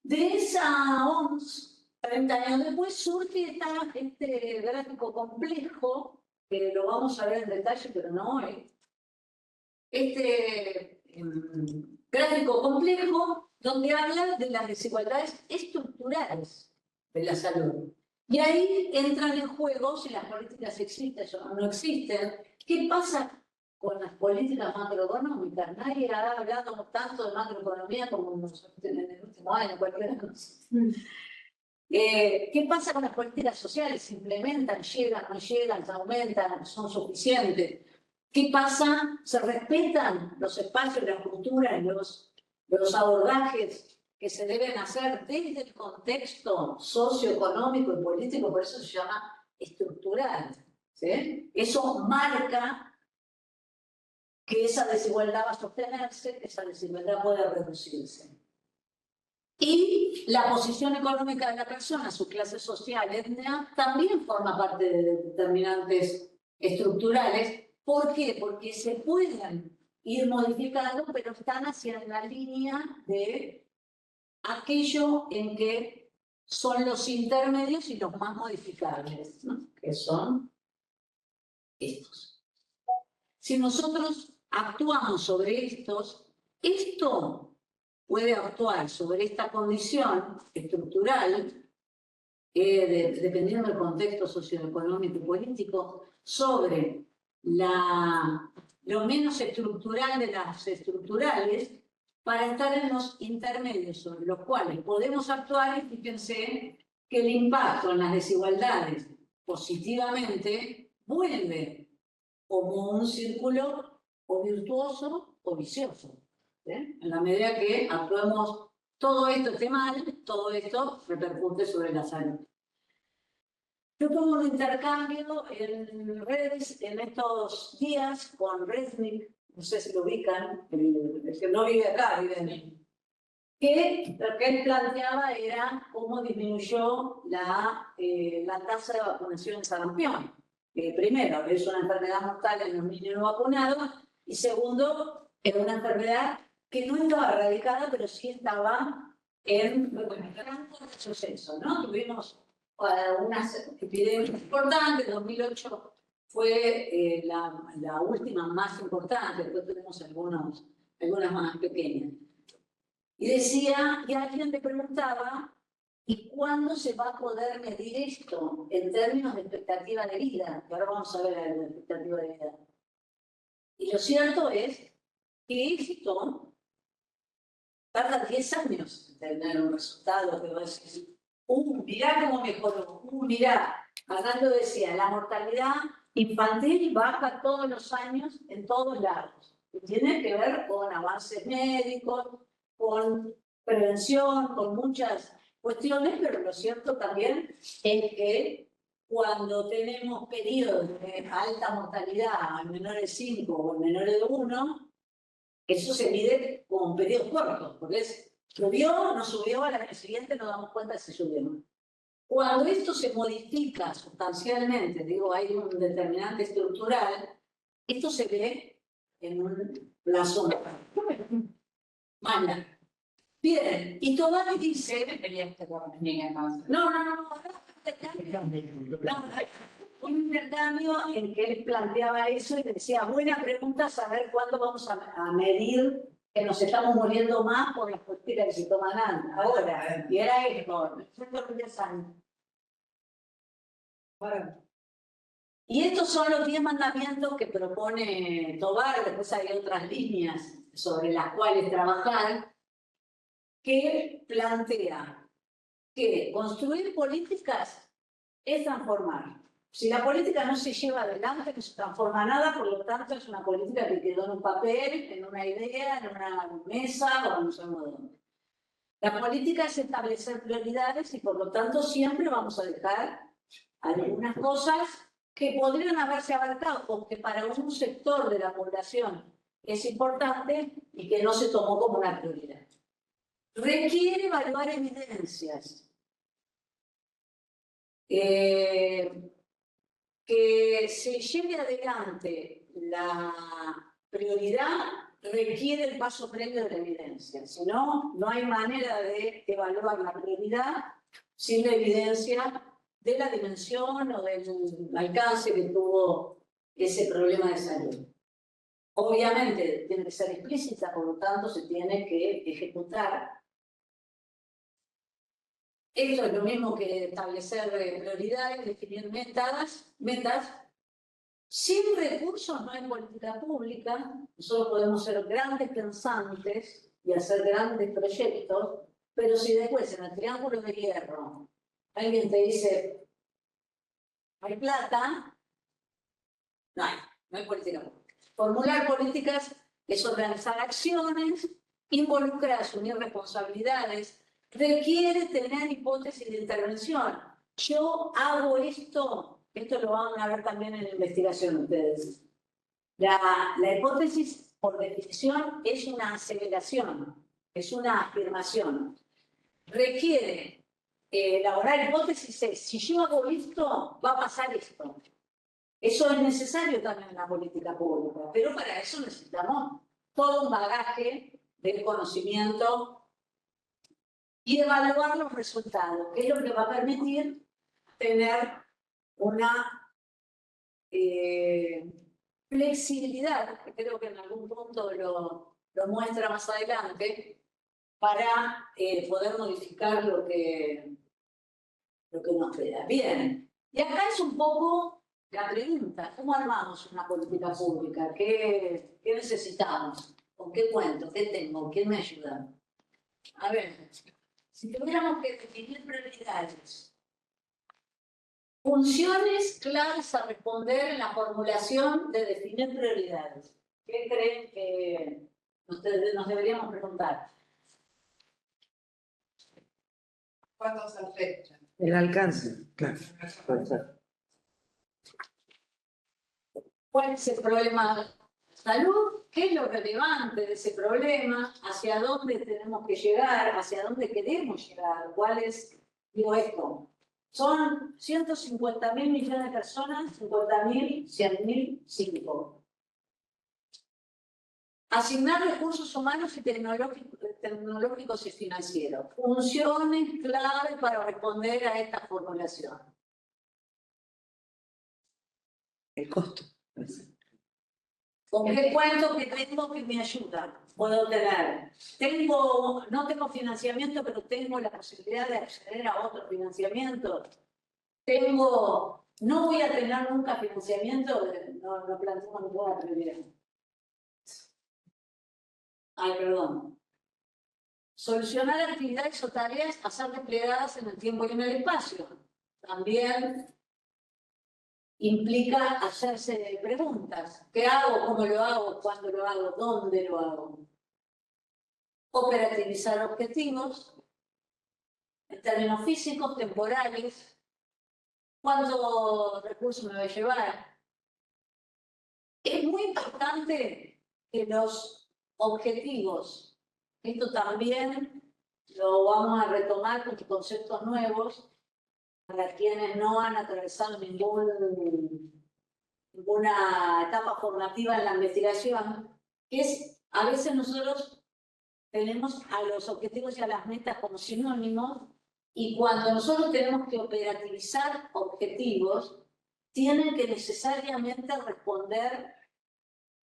De esa OMS, 30 años después, surge este gráfico complejo, que lo vamos a ver en detalle, pero no hoy. Este gráfico complejo donde habla de las desigualdades estructurales de la salud. Y ahí entran en juego si las políticas existen o no existen. ¿Qué pasa con las políticas macroeconómicas? Nadie ha hablado tanto de macroeconomía como en el último año, cualquier cosa. ¿Qué pasa con las políticas sociales? ¿Se implementan? ¿Llegan? ¿No llegan? ¿Se aumentan? ¿Son suficientes? ¿Qué pasa? ¿Se respetan los espacios, la cultura y los abordajes que se deben hacer desde el contexto socioeconómico y político? Por eso se llama estructural, ¿sí? Eso marca que esa desigualdad va a sostenerse, que esa desigualdad puede reducirse. Y la posición económica de la persona, su clase social, etnia, también forma parte de determinantes estructurales. ¿Por qué? Porque se pueden ir modificando, pero están hacia la línea de aquello en que son los intermedios y los más modificables, ¿no? Que son estos. Si nosotros actuamos sobre estos, esto puede actuar sobre esta condición estructural, dependiendo del contexto socioeconómico y político, sobre lo menos estructural de las estructurales, para estar en los intermedios sobre los cuales podemos actuar. Y fíjense que el impacto en las desigualdades positivamente vuelve como un círculo o virtuoso o vicioso. En la medida que actuemos, todo esto esté mal, todo esto repercute sobre la salud. Yo tuve un intercambio en redes en estos días con Resnick, no sé si lo ubican, el que no vive acá, vive en que lo que él planteaba era cómo disminuyó la tasa de vacunación en sarampión. Primero, es una enfermedad mortal en los niños no vacunados, y segundo, es una enfermedad que no estaba erradicada, pero sí estaba en gran proceso, ¿no? Tuvimos unas epidemias importantes. 2008 fue la última más importante, después tuvimos algunas más pequeñas. Y decía, y alguien me preguntaba, ¿y cuándo se va a poder medir esto en términos de expectativa de vida? Que ahora vamos a ver la expectativa de vida. Y lo cierto es que esto tarda 10 años en tener un resultado que va a decir, mirá cómo mejoró, mirá. Arnaldo decía, la mortalidad infantil baja todos los años en todos lados. Y tiene que ver con avances médicos, con prevención, con muchas cuestiones, pero lo cierto también es que cuando tenemos periodos de alta mortalidad en menores de 5 o en menores de 1, eso se mide con periodos cortos, porque subió, no subió, al año siguiente nos damos cuenta si subió. Cuando esto se modifica sustancialmente, digo, hay un determinante estructural, esto se ve en un plazo mala. Bien, y Tobar dice, no, un intercambio en que él planteaba eso y decía, buena pregunta saber cuándo vamos a medir que nos estamos muriendo más por las políticas que se toman ahora. Y era esto, bueno. Y estos son los 10 mandamientos que propone Tobar, después hay otras líneas sobre las cuales trabajar, que plantea que construir políticas es transformar. Si la política no se lleva adelante, no se transforma nada, por lo tanto es una política que quedó en un papel, en una idea, en una mesa o no sabemos dónde. La política es establecer prioridades y por lo tanto siempre vamos a dejar algunas cosas que podrían haberse abarcado o que para un sector de la población es importante y que no se tomó como una prioridad. Requiere evaluar evidencias. Que se lleve adelante la prioridad requiere el paso previo de la evidencia. Si no, no hay manera de evaluar la prioridad sin la evidencia de la dimensión o del alcance que tuvo ese problema de salud. Obviamente tiene que ser explícita, por lo tanto se tiene que ejecutar. Esto es lo mismo que establecer prioridades, definir metas. Sin recursos no hay política pública. Nosotros podemos ser grandes pensantes y hacer grandes proyectos, pero si después en el triángulo de hierro alguien te dice hay plata, no hay política pública. Formular políticas es organizar acciones, involucrar, asumir responsabilidades, requiere tener hipótesis de intervención. Yo hago esto lo van a ver también en la investigación ustedes. La hipótesis, por definición, es una aceleración, es una afirmación. Requiere elaborar hipótesis, si yo hago esto, va a pasar esto. Eso es necesario también en la política pública, pero para eso necesitamos todo un bagaje de conocimiento y evaluar los resultados, que es lo que va a permitir tener una flexibilidad, que creo que en algún punto lo muestra más adelante, para poder modificar lo que nos queda. Bien, y acá es un poco la pregunta, ¿cómo armamos una política pública? ¿Qué necesitamos? ¿Con qué cuento? ¿Qué tengo? ¿Quién me ayuda? A ver, si tuviéramos que definir prioridades, funciones claras a responder en la formulación de definir prioridades. ¿Qué creen que nos deberíamos preguntar? ¿Cuándo se afecta? El alcance, claro. ¿Cuál es el problema de salud? ¿Qué es lo relevante de ese problema? ¿Hacia dónde tenemos que llegar? ¿Hacia dónde queremos llegar? ¿Cuál es, digo esto? Son 150.000 millones de personas, 50.000, 100.000, 5. Asignar recursos humanos y tecnológicos y financieros. Funciones clave para responder a esta formulación. El costo. ¿Con qué cuento que tengo que me ayuda? Puedo tener. No tengo financiamiento, pero tengo la posibilidad de acceder a otro financiamiento. No voy a tener nunca financiamiento, no planteo ninguna prioridad. Perdón. Solucionar actividades o tareas a ser desplegadas en el tiempo y en el espacio. También implica hacerse preguntas. ¿Qué hago? ¿Cómo lo hago? ¿Cuándo lo hago? ¿Dónde lo hago? Operativizar objetivos en términos físicos, temporales. ¿Cuántos recursos me va a llevar? Es muy importante que los objetivos, esto también lo vamos a retomar con conceptos nuevos, para quienes no han atravesado ningún una etapa formativa en la investigación, que es, a veces nosotros tenemos a los objetivos y a las metas como sinónimos, y cuando nosotros tenemos que operativizar objetivos, tienen que necesariamente responder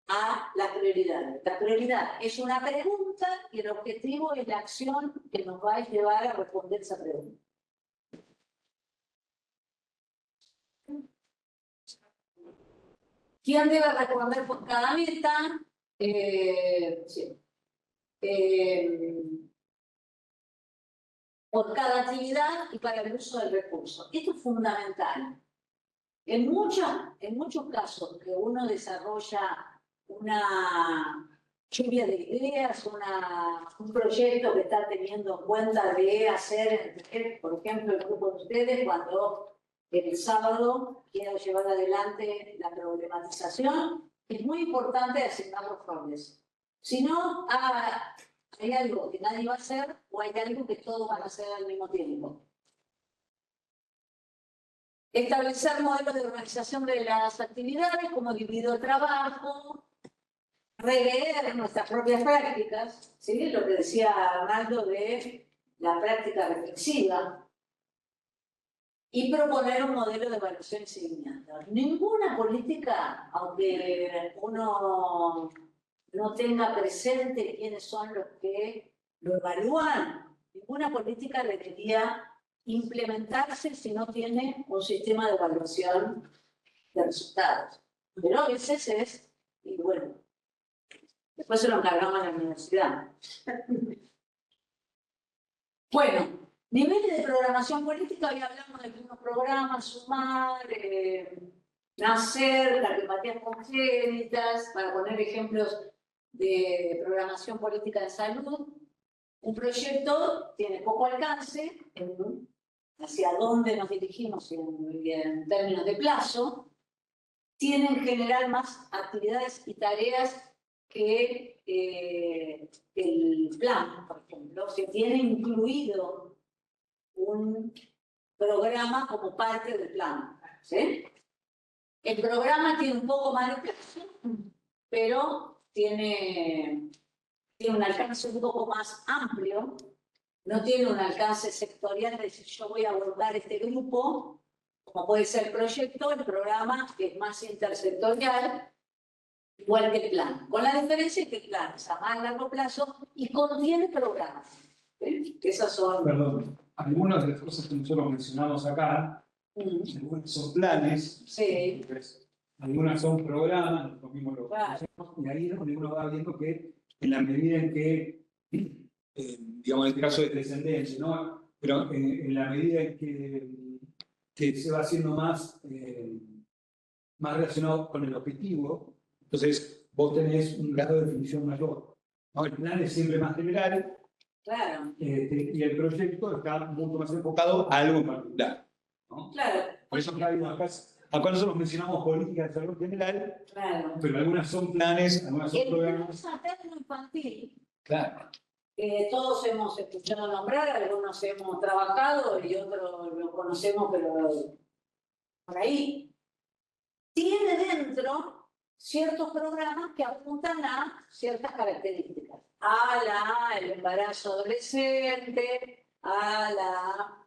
a las prioridades. La prioridad es una pregunta y el objetivo es la acción que nos va a llevar a responder esa pregunta. ¿Quién debe responder por cada meta? Sí. Por cada actividad y para el uso del recurso. Esto es fundamental. En muchos casos que uno desarrolla una lluvia de ideas, un proyecto que está teniendo en cuenta de hacer, por ejemplo, el grupo de ustedes, cuando el sábado quiero llevar adelante la problematización, es muy importante asignar los roles. Si no, hay algo que nadie va a hacer o hay algo que todos van a hacer al mismo tiempo. Establecer modelos de organización de las actividades, como dividido el trabajo, rever nuestras propias prácticas, ¿sí? Lo que decía Arnaldo de la práctica reflexiva, y proponer un modelo de evaluación y seguimiento. Ninguna política, aunque uno no tenga presente quiénes son los que lo evalúan, ninguna política debería implementarse si no tiene un sistema de evaluación de resultados. Pero a veces es, y bueno, después se lo encargamos a la universidad. Bueno, niveles de programación política, hoy hablamos de algunos programas, Sumar, Nacer, Cardiopatías congénitas, para poner ejemplos de programación política de salud. Un proyecto tiene poco alcance, hacia dónde nos dirigimos en términos de plazo, tiene en general más actividades y tareas que el plan, por ejemplo. Se tiene incluido un programa como parte del plan, ¿sí? El programa tiene un poco más de plazo, pero tiene un alcance un poco más amplio, no tiene un alcance sectorial de decir yo voy a abordar este grupo, como puede ser el proyecto. El programa es más intersectorial, igual que el plan, con la diferencia que el plan es a más largo plazo y contiene programas. ¿Sí? Esas son... Perdón, algunas de las cosas que nosotros mencionamos acá, algunas son planes, Sí. algunas son programas, nosotros mismos lo Claro. conocemos, y ahí es donde uno va viendo que en la medida en que, digamos, en el caso de descendencia, ¿no? Pero en la medida en que se va haciendo más relacionado con el objetivo, entonces vos tenés un grado de definición mayor, ¿no? El plan es siempre más general. Claro. Y el proyecto está mucho más enfocado a algo en particular, ¿no? Claro. Por eso acá nosotros mencionamos políticas de salud general, Claro. pero algunas son planes, algunas son El plan programas. materno infantil, Claro. todos hemos escuchado nombrar, algunos hemos trabajado y otros lo conocemos, pero por ahí. Tiene dentro ciertos programas que apuntan a ciertas características. El embarazo adolescente, a la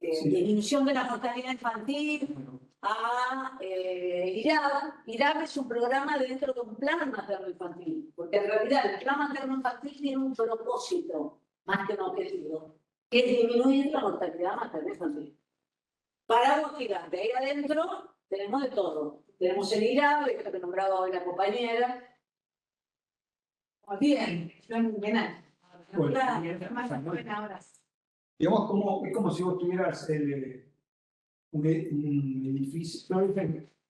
disminución de la mortalidad infantil, a IRAB. IRAB es un programa dentro de un plan materno-infantil, porque en realidad el plan materno-infantil tiene un propósito más que un objetivo, que es disminuir la mortalidad materno-infantil. Paraguas gigante, ahí adentro tenemos de todo. Tenemos el IRAB, esto que nombraba hoy la compañera. Bien, fenomenal. Bueno, Más buena ahora. digamos, es como si vos tuvieras un edificio,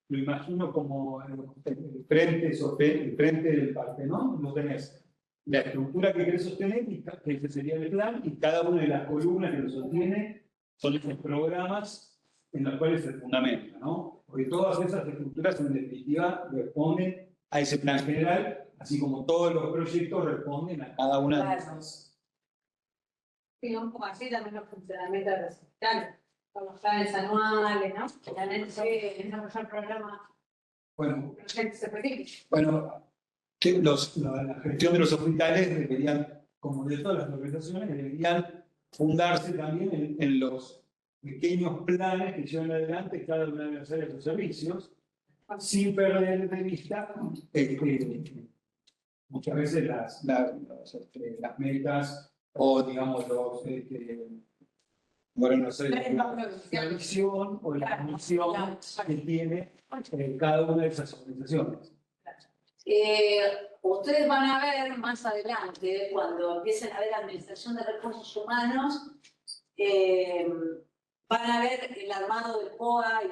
lo imagino como el frente del Partenón, no tenés la estructura que querés sostener, que ese sería el plan, y cada una de las columnas que lo sostiene son esos programas en los cuales se fundamenta, ¿no? Porque todas esas estructuras en definitiva responden a ese plan general, así como todos los proyectos responden a cada una de esas. Sí, un poco así también los funcionamientos de los hospitales. con los planes anuales, ¿no? También se desarrolló el programa Bueno, Proyectos Específicos. bueno, que la gestión de los hospitales deberían, como de todas las organizaciones, deberían fundarse también en los pequeños planes que llevan adelante cada una de las áreas de los servicios, sin perder de vista muchas veces las metas o, digamos, bueno, no sé, la visión o la misión que tiene cada una de esas organizaciones. Ustedes van a ver más adelante, cuando empiecen a ver administración de recursos humanos, van a ver el armado del POA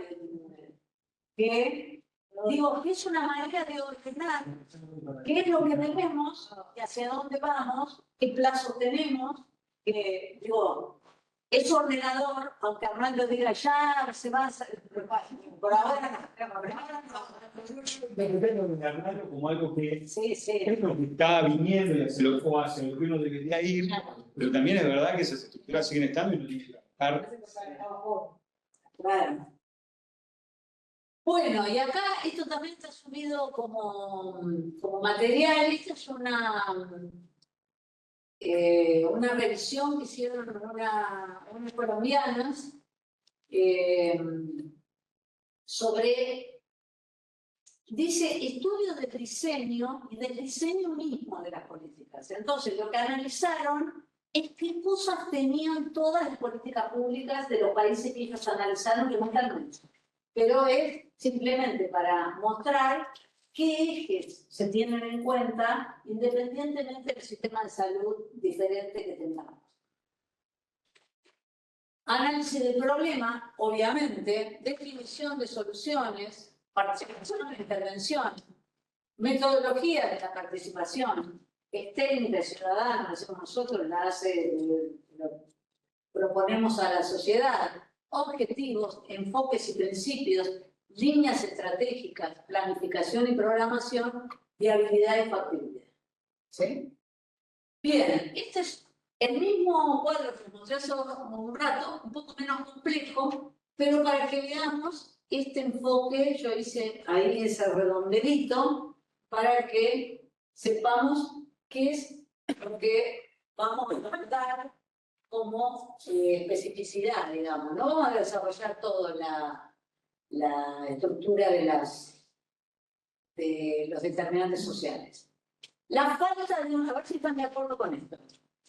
que es una manera de ordenar qué es lo que debemos y hacia dónde vamos, qué plazo tenemos. Es ordenador, aunque Armando diga ya se va a hacer, por ahora Armando como algo que sí. es lo que está viniendo y hacia lo que uno debería ir, pero también es verdad que esas estructuras siguen estando y no tienen que trabajar. Claro. Bueno, y acá esto también está subido como material. Esta es una revisión que hicieron unas colombianas sobre, dice, estudio del diseño y del diseño mismo de las políticas. Entonces, lo que analizaron es qué cosas tenían todas las políticas públicas de los países que ellos analizaron que nunca lo han hecho. Pero es simplemente para mostrar qué ejes se tienen en cuenta independientemente del sistema de salud diferente que tengamos. Análisis del problema, obviamente, definición de soluciones, participación en la intervención, metodología de la participación, es técnica ciudadana, decimos nosotros, lo proponemos a la sociedad, objetivos, enfoques y principios, líneas estratégicas, planificación y programación, viabilidad y factibilidad. ¿Sí? Bien, este es el mismo cuadro que mostré hace un rato, un poco menos complejo, pero para que veamos este enfoque, yo hice ahí ese redondelito para que sepamos qué es lo que vamos a dar como especificidad, digamos. No vamos a desarrollar toda la estructura de los determinantes sociales. La falta de a ver si están de acuerdo con esto,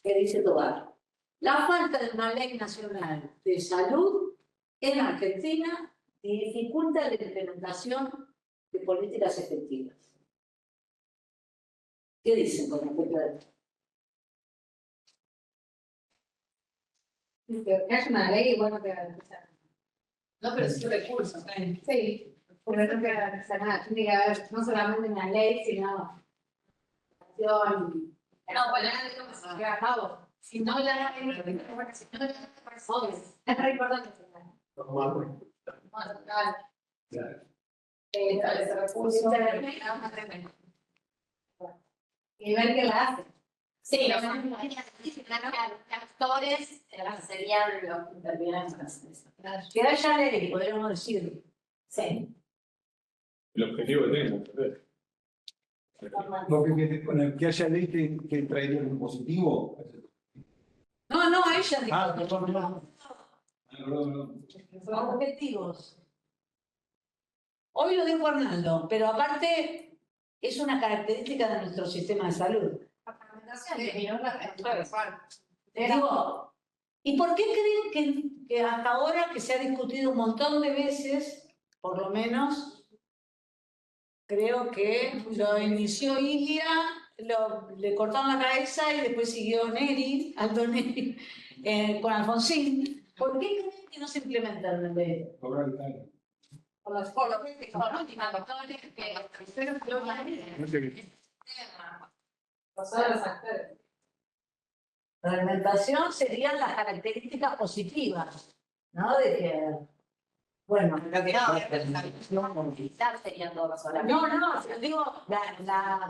que dice Tobar. La falta de una ley nacional de salud en Argentina dificulta la implementación de políticas efectivas. ¿Qué dicen con respecto a esto? Que haya una ley, bueno, que garantizar. No, pero sí recursos. Sí, pero no que garantizar nada. Tiene que haber no solamente una ley, sino acción. No, bueno, no Que a cabo. si no la si no la personas. Es re importante. Ese recurso. Y ver qué la hace. Sí, los actores serían los intervinientes. Que haya ley, podríamos decir. Sí. El objetivo que tenemos. Que haya ley que traería un positivo. No, ella dijo. No. Son objetivos. Hoy lo dijo Arnaldo, pero aparte es una característica de nuestro sistema de salud. Digo, ¿y por qué creen que hasta ahora, que se ha discutido un montón de veces, por lo menos, creo que lo inició Ilia, le cortaron la cabeza y después siguió Neri, Aldo Neri, con Alfonsín? ¿Por qué creen que no se implementan la ley? Por los factores que los actores. Fragmentación serían las características positivas, ¿no? De que, bueno, Lo que no, serían todos solamente. no, digo,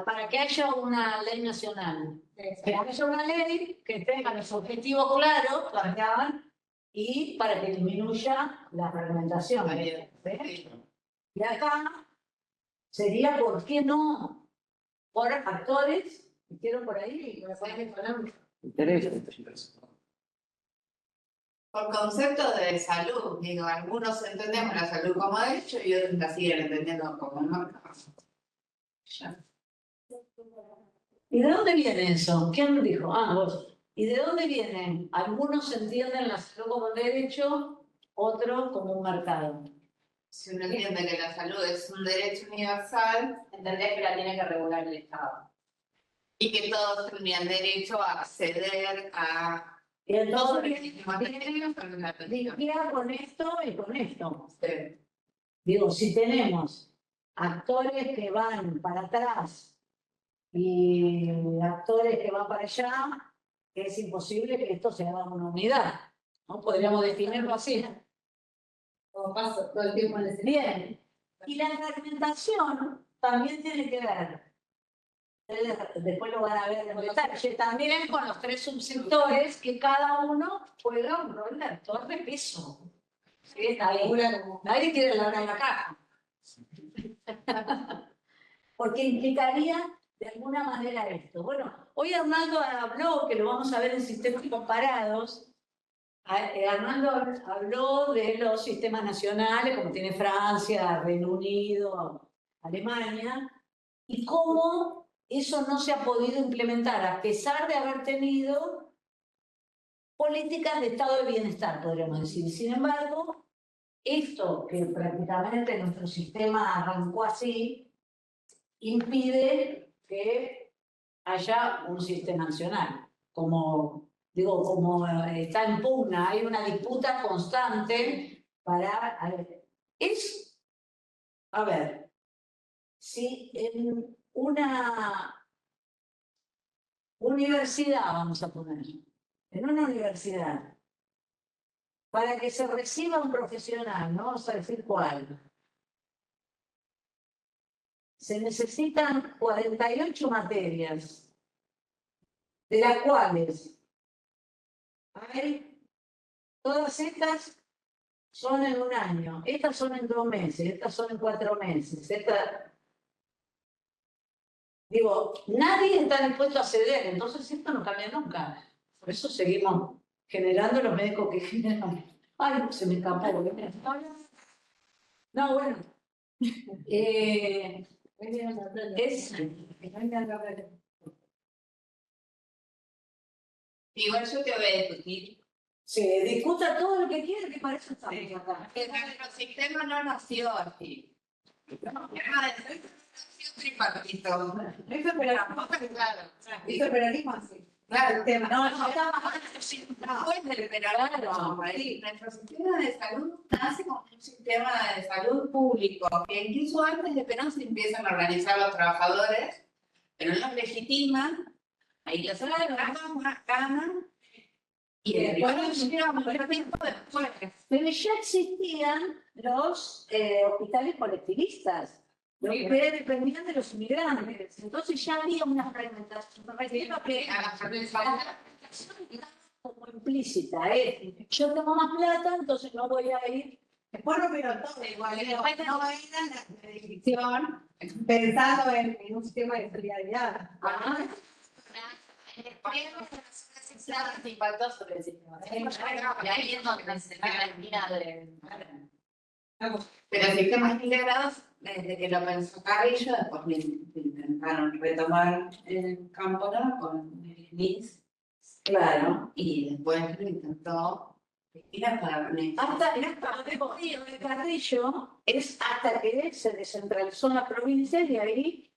para que haya una ley nacional, que haya una ley que tenga los objetivos claros, planteaban, y para que disminuya la fragmentación. ¿Ves? Y acá sería, ¿por qué no? Por actores, hicieron por ahí, Interés. Por concepto de salud, digo, algunos entendemos la salud como derecho y otros la siguen entendiendo como un mercado. Ya. ¿Y de dónde viene eso? ¿Quién lo dijo? Ah, vos. ¿Y de dónde vienen? Algunos entienden la salud como un derecho, otros como un mercado. Si uno entiende que la salud es un derecho universal, entendés que la tiene que regular el Estado. Y que todos tendrían derecho a acceder a Y todos entonces los sistemas técnicos con una atención. linkea con esto y con esto. Sí. Digo, si tenemos actores que van para atrás y actores que van para allá, es imposible que esto sea una unidad. ¿No? Podríamos definirlo así. Como pasa todo el tiempo en el Bien. Y la fragmentación también tiene que ver, después lo van a ver en detalle, también con los tres subsectores que cada uno juega un rol de actor de peso. ¿Sí? Nadie quiere la hora en la caja. Porque implicaría de alguna manera esto. Bueno, hoy Arnaldo habló, que lo vamos a ver en sistemas comparados. Arnaldo habló de los sistemas nacionales, como tiene Francia, Reino Unido, Alemania, y cómo eso no se ha podido implementar, a pesar de haber tenido políticas de estado de bienestar, podríamos decir. Sin embargo, esto que prácticamente nuestro sistema arrancó así, impide que haya un sistema nacional. Como está en pugna, hay una disputa constante para... A ver, si en una universidad, vamos a poner, en una universidad, para que se reciba un profesional, no vamos a decir cuál, se necesitan 48 materias, de las cuales todas estas son en un año, estas son en 2 meses, estas son en 4 meses, Digo, nadie está dispuesto a ceder, entonces esto no cambia nunca. Por eso seguimos generando los médicos que generan. Ay, se me escapó. No, bueno. Igual yo te voy a discutir. Se discuta todo lo que quiera, que para eso estamos acá. Nuestro sistema no nació así. Nació tripartito. Eso es peronismo, claro. Eso es peronismo así. Claro, el tema. Después del peronismo, nuestro sistema de salud nace como un sistema de salud público, que incluso antes de Perón se empiezan a organizar los trabajadores, pero los legitiman, ahí los ganan, y después llegamos al tiempo después. Pero ya existían los hospitales colectivistas, los que dependían de los inmigrantes. Entonces ya había una fragmentación. Me refiero a que la fragmentación está como implícita. Yo tengo más plata, entonces no voy a ir. Después no pero todo igual. Después no va a ir a la decisión pensando en un sistema de solidaridad. Pero sistemas integrados, desde que lo pensó Carrillo, después me intentaron retomar el campo con el MIS. Claro. Y después lo intentó Hasta el gobierno de Carrillo es hasta que se descentralizó en las provincias y ahí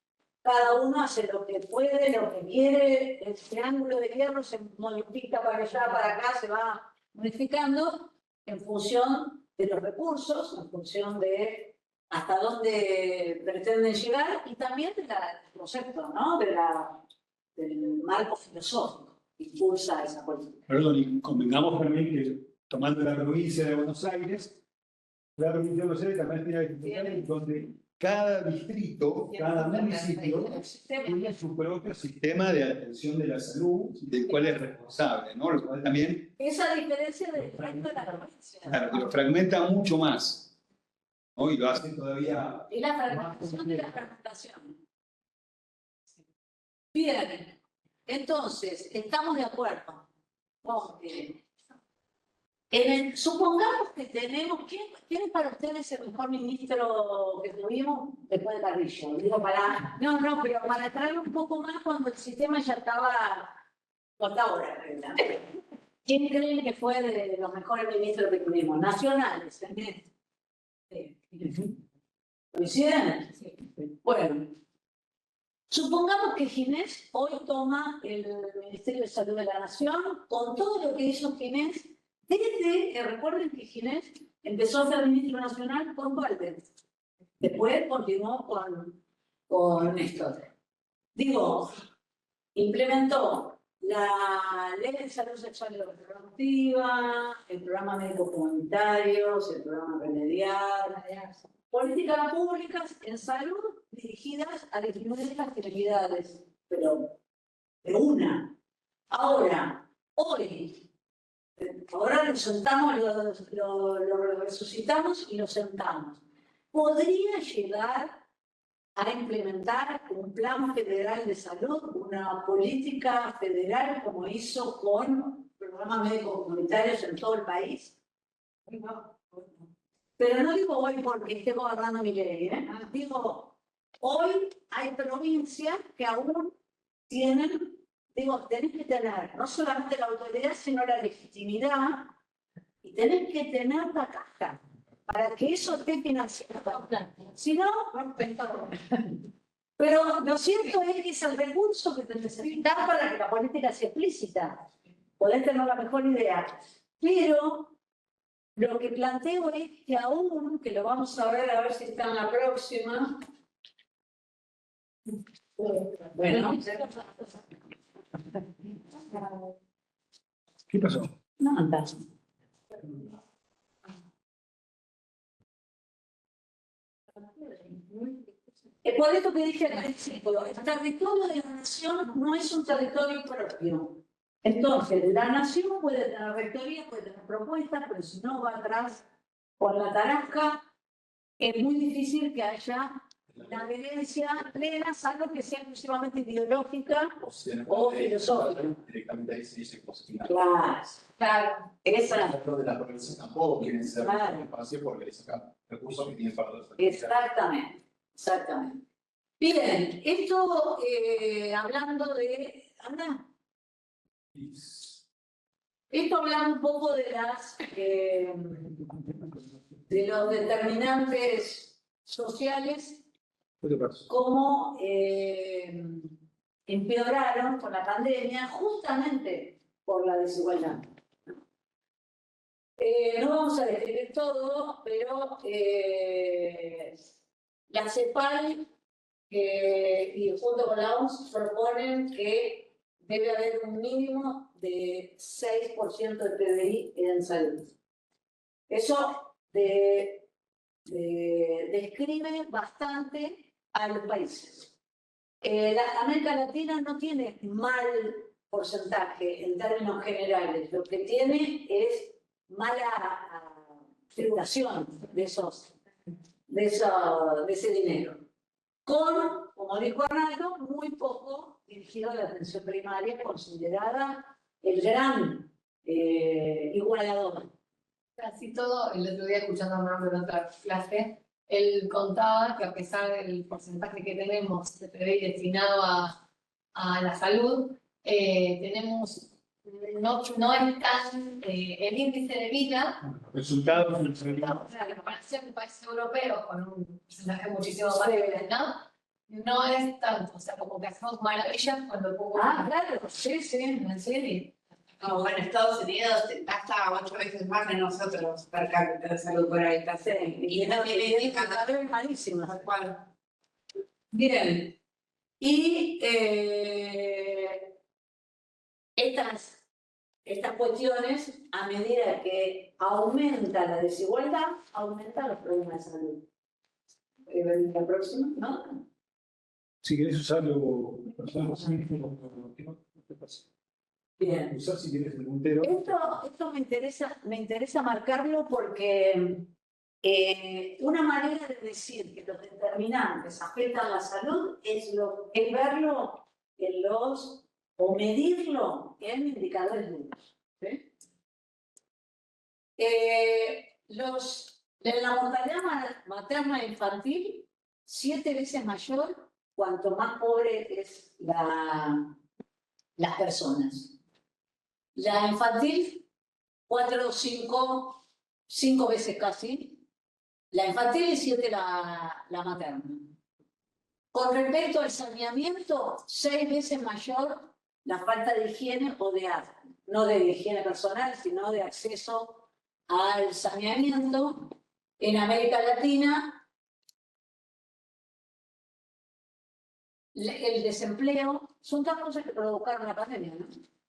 cada uno hace lo que puede, lo que quiere, el triángulo de hierro se modifica para allá, para acá, se va modificando en función de los recursos, en función de hasta dónde pretenden llegar y también del concepto, ¿no? Del marco filosófico que impulsa esa política. Perdón, y convengamos también que tomando la provincia de Buenos Aires, la provincia de Buenos Aires también tiene dificultades donde cada distrito, cada municipio tiene su propio sistema de atención de la salud, del cual es responsable, ¿no? Lo cual también, Esa diferencia del resto de la provincia. claro, que lo fragmenta mucho más, ¿no? Y lo hace todavía. Y la fragmentación de la fragmentación. Bien, entonces, estamos de acuerdo con que supongamos que tenemos, ¿quién es para ustedes el mejor ministro que tuvimos después de Carrillo? Digo, no, pero para traer un poco más cuando el sistema ya estaba ahora, ¿verdad? ¿Quién creen que fue de los mejores ministros que tuvimos? Nacionales, ¿entendés? ¿Coinciden? Bueno, supongamos que Ginés hoy toma el Ministerio de Salud de la Nación con todo lo que hizo Ginés. Recuerden que Ginés empezó a ser ministro nacional con Walter. Después continuó con Néstor. Digo, implementó la Ley de Salud Sexual y Reproductiva, el programa médico comunitario, el programa remedial, políticas públicas en salud dirigidas a disminuir las inequidades, pero de una. Ahora lo sentamos, lo resucitamos y lo sentamos. ¿Podría llegar a implementar un plan federal de salud, una política federal como hizo con programas médicos comunitarios en todo el país? Pero no digo hoy porque esté gobernando mi ley, digo, hoy hay provincias que aún tienen. Digo, tenés que tener no solamente la autoridad, sino la legitimidad y tenés que tener la caja para que eso esté financiado. Si no, todo. Pero lo cierto es que es el recurso que te necesitas para que la política sea explícita. Podés tener la mejor idea. Pero lo que planteo es que aún, que lo vamos a ver si está en la próxima. Bueno, ¿Qué pasó? no, anda. Por esto que dije al principio, el territorio de la nación no es un territorio propio. Entonces, la nación puede tener rectoría, puede tener propuestas, pero si no va atrás con la tarasca, es muy difícil que haya una adherencia plena, salvo que sea exclusivamente ideológica o filosófica. Directamente ahí se dice posibilidad. Claro, esa. Dentro de la provincia tampoco quieren ser Claro. espacio porque le sacan recursos que tienen para otras Exactamente. Bien, esto hablando de. Anda. Esto hablando un poco de los determinantes sociales, cómo empeoraron con la pandemia justamente por la desigualdad. No vamos a describir todo, pero la CEPAL y junto con la OMS proponen que debe haber un mínimo de 6% de PBI en salud. Eso describe bastante a los países. La América Latina no tiene mal porcentaje en términos generales, lo que tiene es mala tributación de ese dinero. Con, como dijo Arnaldo, muy poco dirigido a la atención primaria, considerada el gran igualador. Casi todo, el otro día escuchando a Arnaldo en otra clase, él contaba que a pesar del porcentaje que tenemos de PBI destinado a la salud, tenemos, no es tan, el índice de vida, Resultados. o sea, en comparación de países europeos con un porcentaje muchísimo más grande, no es tanto, o sea, como que hacemos maravillas cuando poco. Claro, sí, en serio. Como en Estados Unidos hasta 8 veces más de nosotros per cápita de salud por habitación. Y no tiene indicadores malísimos. cual. Bien. Y estas cuestiones, a medida que aumenta la desigualdad, aumentan los problemas de salud. la próxima, ¿no? Si querés usarlo, no te pasa. Bien. Usar si querés el puntero. Esto me interesa marcarlo porque una manera de decir que los determinantes afectan la salud es verlo en o medirlo en indicadores duros. ¿Sí? La mortalidad materna e infantil, 7 veces mayor cuanto más pobre es las personas. La infantil, 4 o 5 veces casi. La infantil y 7 la materna. Con respecto al saneamiento, 6 veces mayor la falta de higiene o no de higiene personal, sino de acceso al saneamiento. En América Latina, el desempleo, son todas cosas que provocaron la pandemia, ¿no?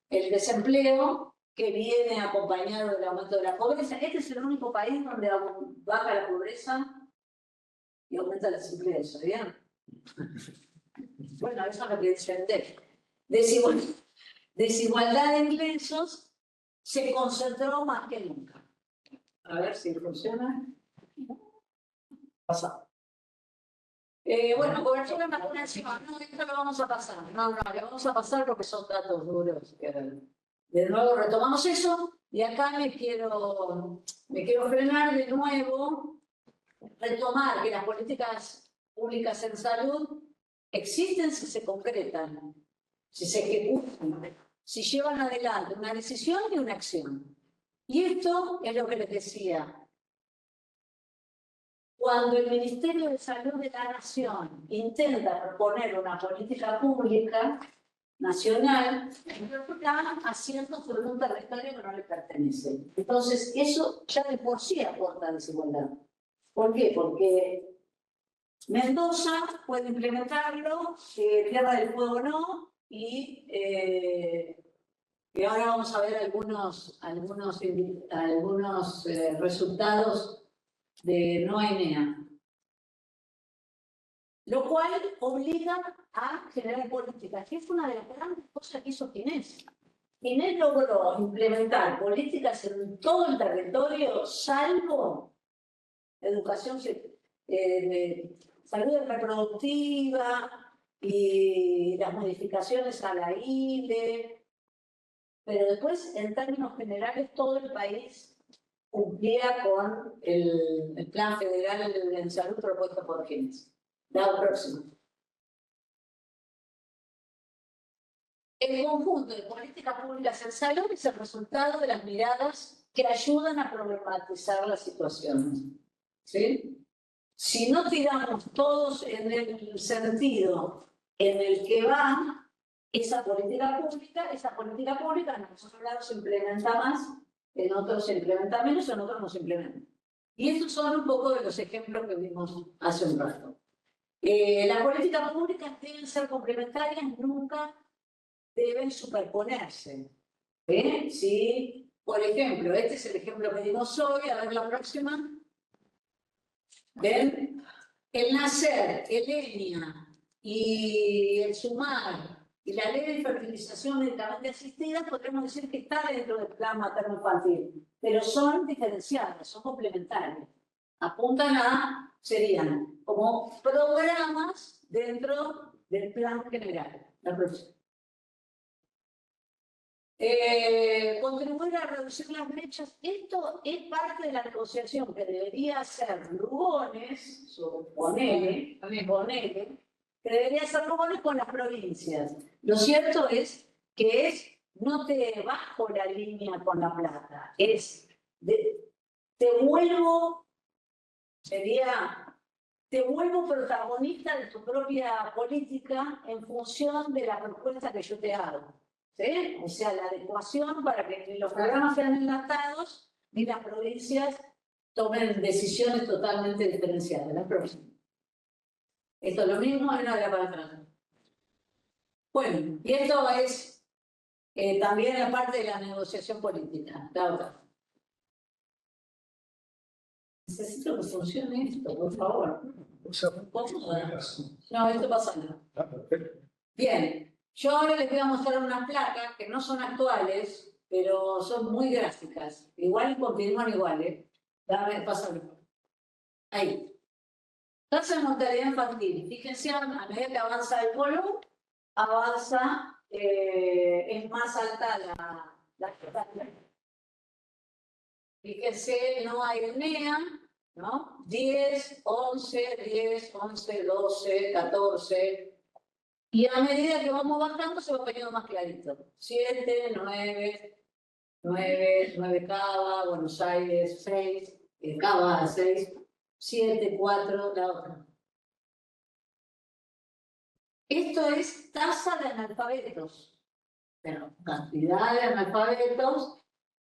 El desempleo que viene acompañado del aumento de la pobreza. Este es el único país donde baja la pobreza y aumenta el desempleo, ¿sabían? Bueno, eso es lo que defender. Desigualdad de ingresos se concentró más que nunca. A ver si funciona. Pasa. Bueno, cobertura de vacunación. No, esto lo vamos a pasar. No, le vamos a pasar porque son datos duros. De nuevo retomamos eso y acá me quiero frenar de nuevo, retomar que las políticas públicas en salud existen si se concretan, si se ejecutan, si llevan adelante una decisión y una acción. Y esto es lo que les decía. Cuando el Ministerio de Salud de la Nación intenta proponer una política pública nacional, está haciendo sobre un territorio que no le pertenece. Entonces, eso ya de por sí aporta desigualdad. ¿Por qué? Porque Mendoza puede implementarlo, Tierra del Fuego no, y ahora vamos a ver algunos resultados de no ENEA. Lo cual obliga a generar políticas, que es una de las grandes cosas que hizo Ginés. Ginés logró implementar políticas en todo el territorio, salvo educación, salud reproductiva y las modificaciones a la ILE, pero después, en términos generales, todo el país cumplía con el plan federal de salud propuesto por Ginés. La próxima. El conjunto de políticas públicas en salud es el resultado de las miradas que ayudan a problematizar las situaciones. ¿Sí? Si no tiramos todos en el sentido en el que va esa política pública en algunos lados se implementa más, en otros se implementa menos, en otros no se implementa. Y estos son un poco de los ejemplos que vimos hace un rato. Las políticas públicas deben ser complementarias, nunca deben superponerse. Si, por ejemplo, este es el ejemplo que dimos hoy, a ver la próxima. ¿Ven? El NACER, el ENIA y el SUMAR y la ley de fertilización medicamentalmente asistida, podemos decir que está dentro del plan materno-infantil, pero son diferenciadas, son complementarias. Serían como programas dentro del plan general. La próxima. Contribuir a reducir las brechas. Esto es parte de la negociación que debería hacer Lugones, ponele, que debería hacer Lugones con las provincias. Lo cierto es que no te bajo la línea con la plata, te vuelvo protagonista de tu propia política en función de la propuesta que yo te hago. ¿Sí? O sea, la adecuación para que ni los programas sean enlatados ni las provincias tomen decisiones totalmente diferenciadas. La próxima. Esto es lo mismo, no era para atrás. Bueno, y esto es también la parte de la negociación política. La otra. Necesito que funcione esto, por favor. Cómoda. No, esto pasa nada. Bien, yo ahora les voy a mostrar unas placas que no son actuales, pero son muy gráficas. Igual continúan iguales. Dame, pásame. Ahí. Tasa de mortalidad infantil. Fíjense, a medida que avanza el polo, avanza, es más alta la mortalidad. Fíjense, no hay ENEA, ¿no? 10, 11, 12, 14. Y a medida que vamos bajando se va poniendo más clarito. 7, 9 Cava, Buenos Aires, 6, Cava 6, 7, 4, la otra. Esto es tasa de analfabetos. Pero cantidad de analfabetos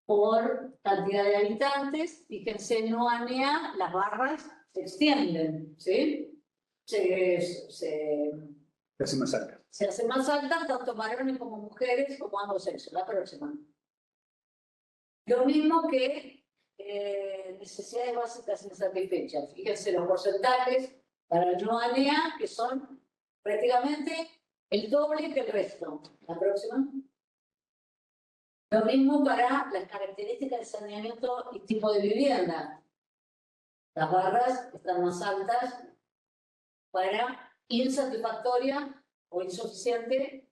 por cantidad de habitantes. Fíjense, no ANEA, las barras se extienden, ¿sí? Se hace más alta. Se hace más alta tanto varones como mujeres, como ambos sexos, la próxima. Lo mismo que necesidades básicas insatisfechas. Fíjense los porcentajes para el no ANEA, que son prácticamente el doble que el resto. La próxima. Lo mismo para las características de saneamiento y tipo de vivienda. Las barras están más altas para insatisfactoria o insuficiente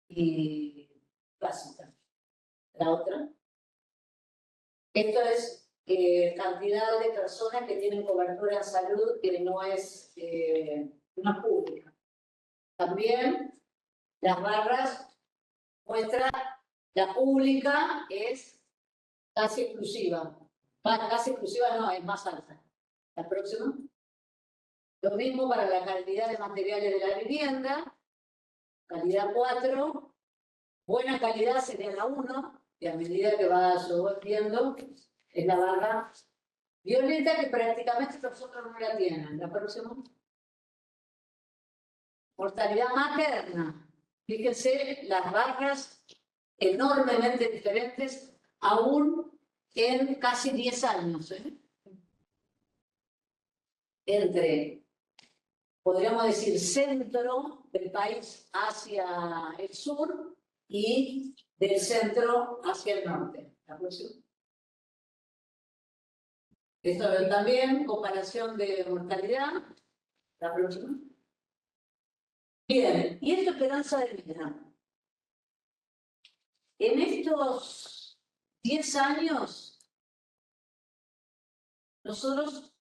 y básica. La otra. Esto es cantidad de personas que tienen cobertura en salud que no es pública. También las barras muestran la pública es casi exclusiva. Casi exclusiva no, es más alta. La próxima. Lo mismo para la calidad de materiales de la vivienda. Calidad 4. Buena calidad sería la 1. Y a medida que va subiendo, es la barra violeta que prácticamente nosotros no la tienen. La próxima. Mortalidad materna. Fíjense las barras enormemente diferentes, aún en casi 10 años. Entre, podríamos decir, centro del país hacia el sur y del centro hacia el norte. ¿La próxima? Esto también, comparación de mortalidad. La próxima. Bien, y esto es esperanza de vida. En estos 10 años, nosotros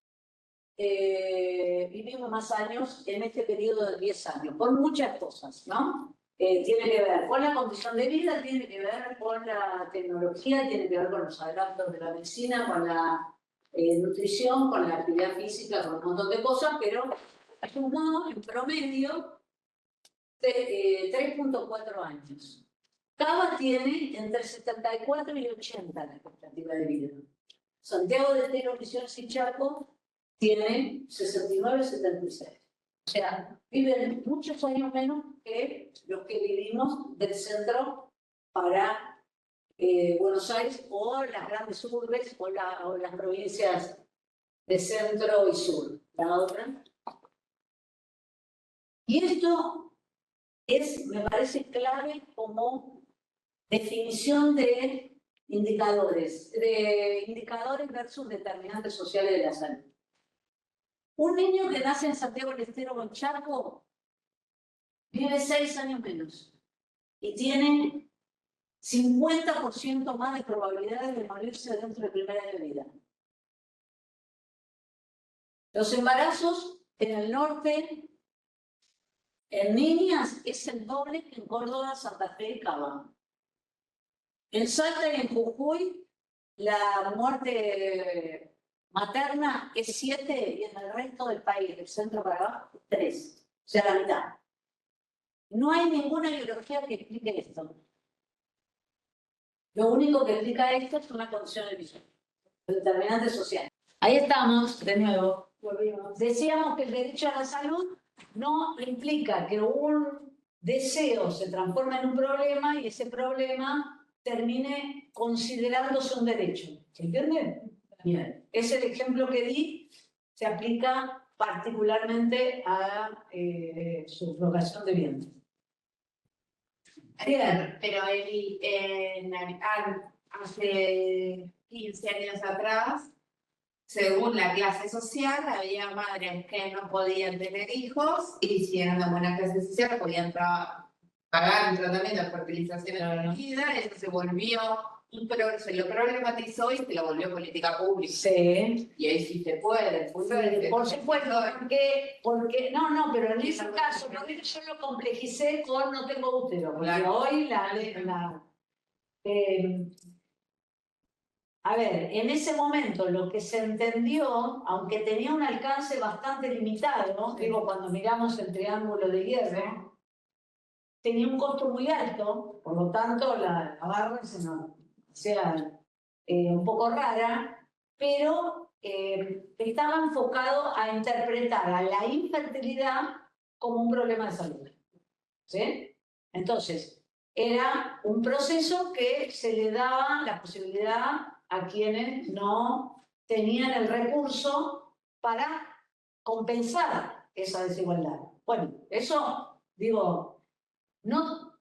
vivimos más años en este periodo de 10 años, por muchas cosas, ¿no? Tiene que ver con la condición de vida, tiene que ver con la tecnología, tiene que ver con los adelantos de la medicina, con la nutrición, con la actividad física, con un montón de cosas, pero sumado en promedio 3.4 años. Cava tiene entre 74 y 80 la expectativa de vida. Santiago del Estero, Misiones y Chaco tiene 69 y 76. O sea, viven muchos años menos que los que vivimos del centro para Buenos Aires o las grandes urbes o las provincias de centro y sur. La otra. Y esto es, me parece clave como definición de indicadores versus determinantes sociales de la salud. Un niño que nace en Santiago del Estero o en Chaco vive 6 años menos y tiene 50% más de probabilidades de morirse dentro del primer año de vida. Los embarazos en el norte, en niñas, es el doble que en Córdoba, Santa Fe y Cava. En Salta y en Jujuy, la muerte materna es 7 y en el resto del país, del centro para abajo, 3. O sea, la mitad. No hay ninguna biología que explique esto. Lo único que explica esto es una condición de visión, determinante social. Ahí estamos, de nuevo. Volvimos. Decíamos que el derecho a la salud no implica que un deseo se transforme en un problema y ese problema termine considerándose un derecho. ¿Se entiende? Bien, ese el ejemplo que di se aplica particularmente a subrogación de bienes. Bien. Pero hace 15 años atrás, según la clase social, había madres que no podían tener hijos y si eran de buena clase social podían pagar un tratamiento de fertilización extendida. Eso se volvió se lo problematizó y se lo volvió política pública. Sí. Y ahí sí se puede. Por supuesto, porque no, pero en ese caso, no, yo lo complejicé con no tengo útero, porque Claro. hoy a ver, en ese momento lo que se entendió, aunque tenía un alcance bastante limitado, digo, cuando miramos el triángulo de hierro, tenía un costo muy alto, por lo tanto la barra se nos hacía un poco rara, pero estaba enfocado a interpretar a la infertilidad como un problema de salud. ¿Sí? Entonces, era un proceso que se le daba la posibilidad a quienes no tenían el recurso para compensar esa desigualdad. Bueno, eso, digo, no,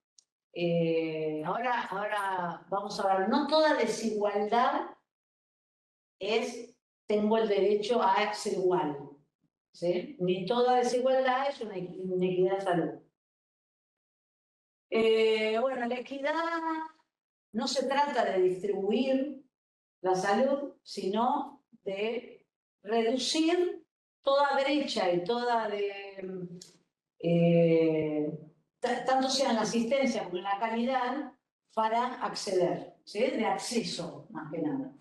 ahora vamos a ver, no toda desigualdad es tengo el derecho a ser igual, ¿sí? Ni toda desigualdad es una inequidad de salud. Bueno, la equidad no se trata de distribuir la salud, sino de reducir toda brecha y toda tanto sea en la asistencia como en la calidad, para acceder, ¿sí? De acceso, más que nada.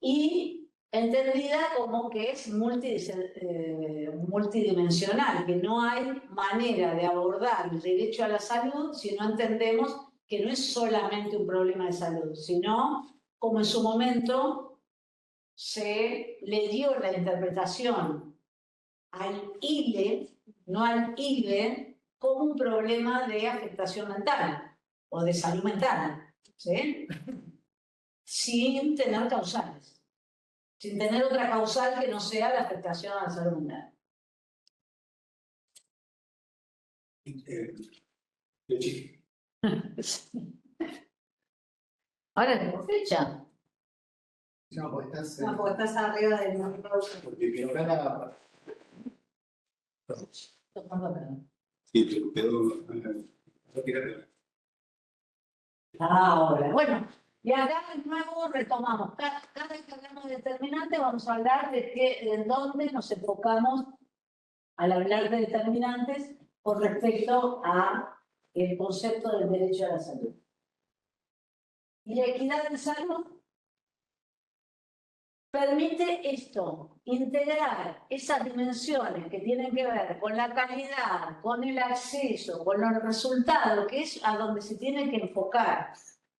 Y entendida como que es multidimensional, que no hay manera de abordar el derecho a la salud si no entendemos que no es solamente un problema de salud, sino como en su momento se le dio la interpretación al ILE, no al ILE, como un problema de afectación mental o de salud mental, ¿sí? Sin tener causales, sin tener otra causal que no sea la afectación a la salud mental. Ahora tengo fecha. No, porque estás. No, porque estás arriba del nombre. Porque mi hora. Sí, pero quedó. Ahora, bueno, y acá de nuevo retomamos. Cada vez que hablamos de determinante, vamos a hablar de dónde nos enfocamos al hablar de determinantes con respecto a el concepto del derecho a la salud. Y la equidad en salud permite esto, integrar esas dimensiones que tienen que ver con la calidad, con el acceso, con los resultados, que es a donde se tiene que enfocar.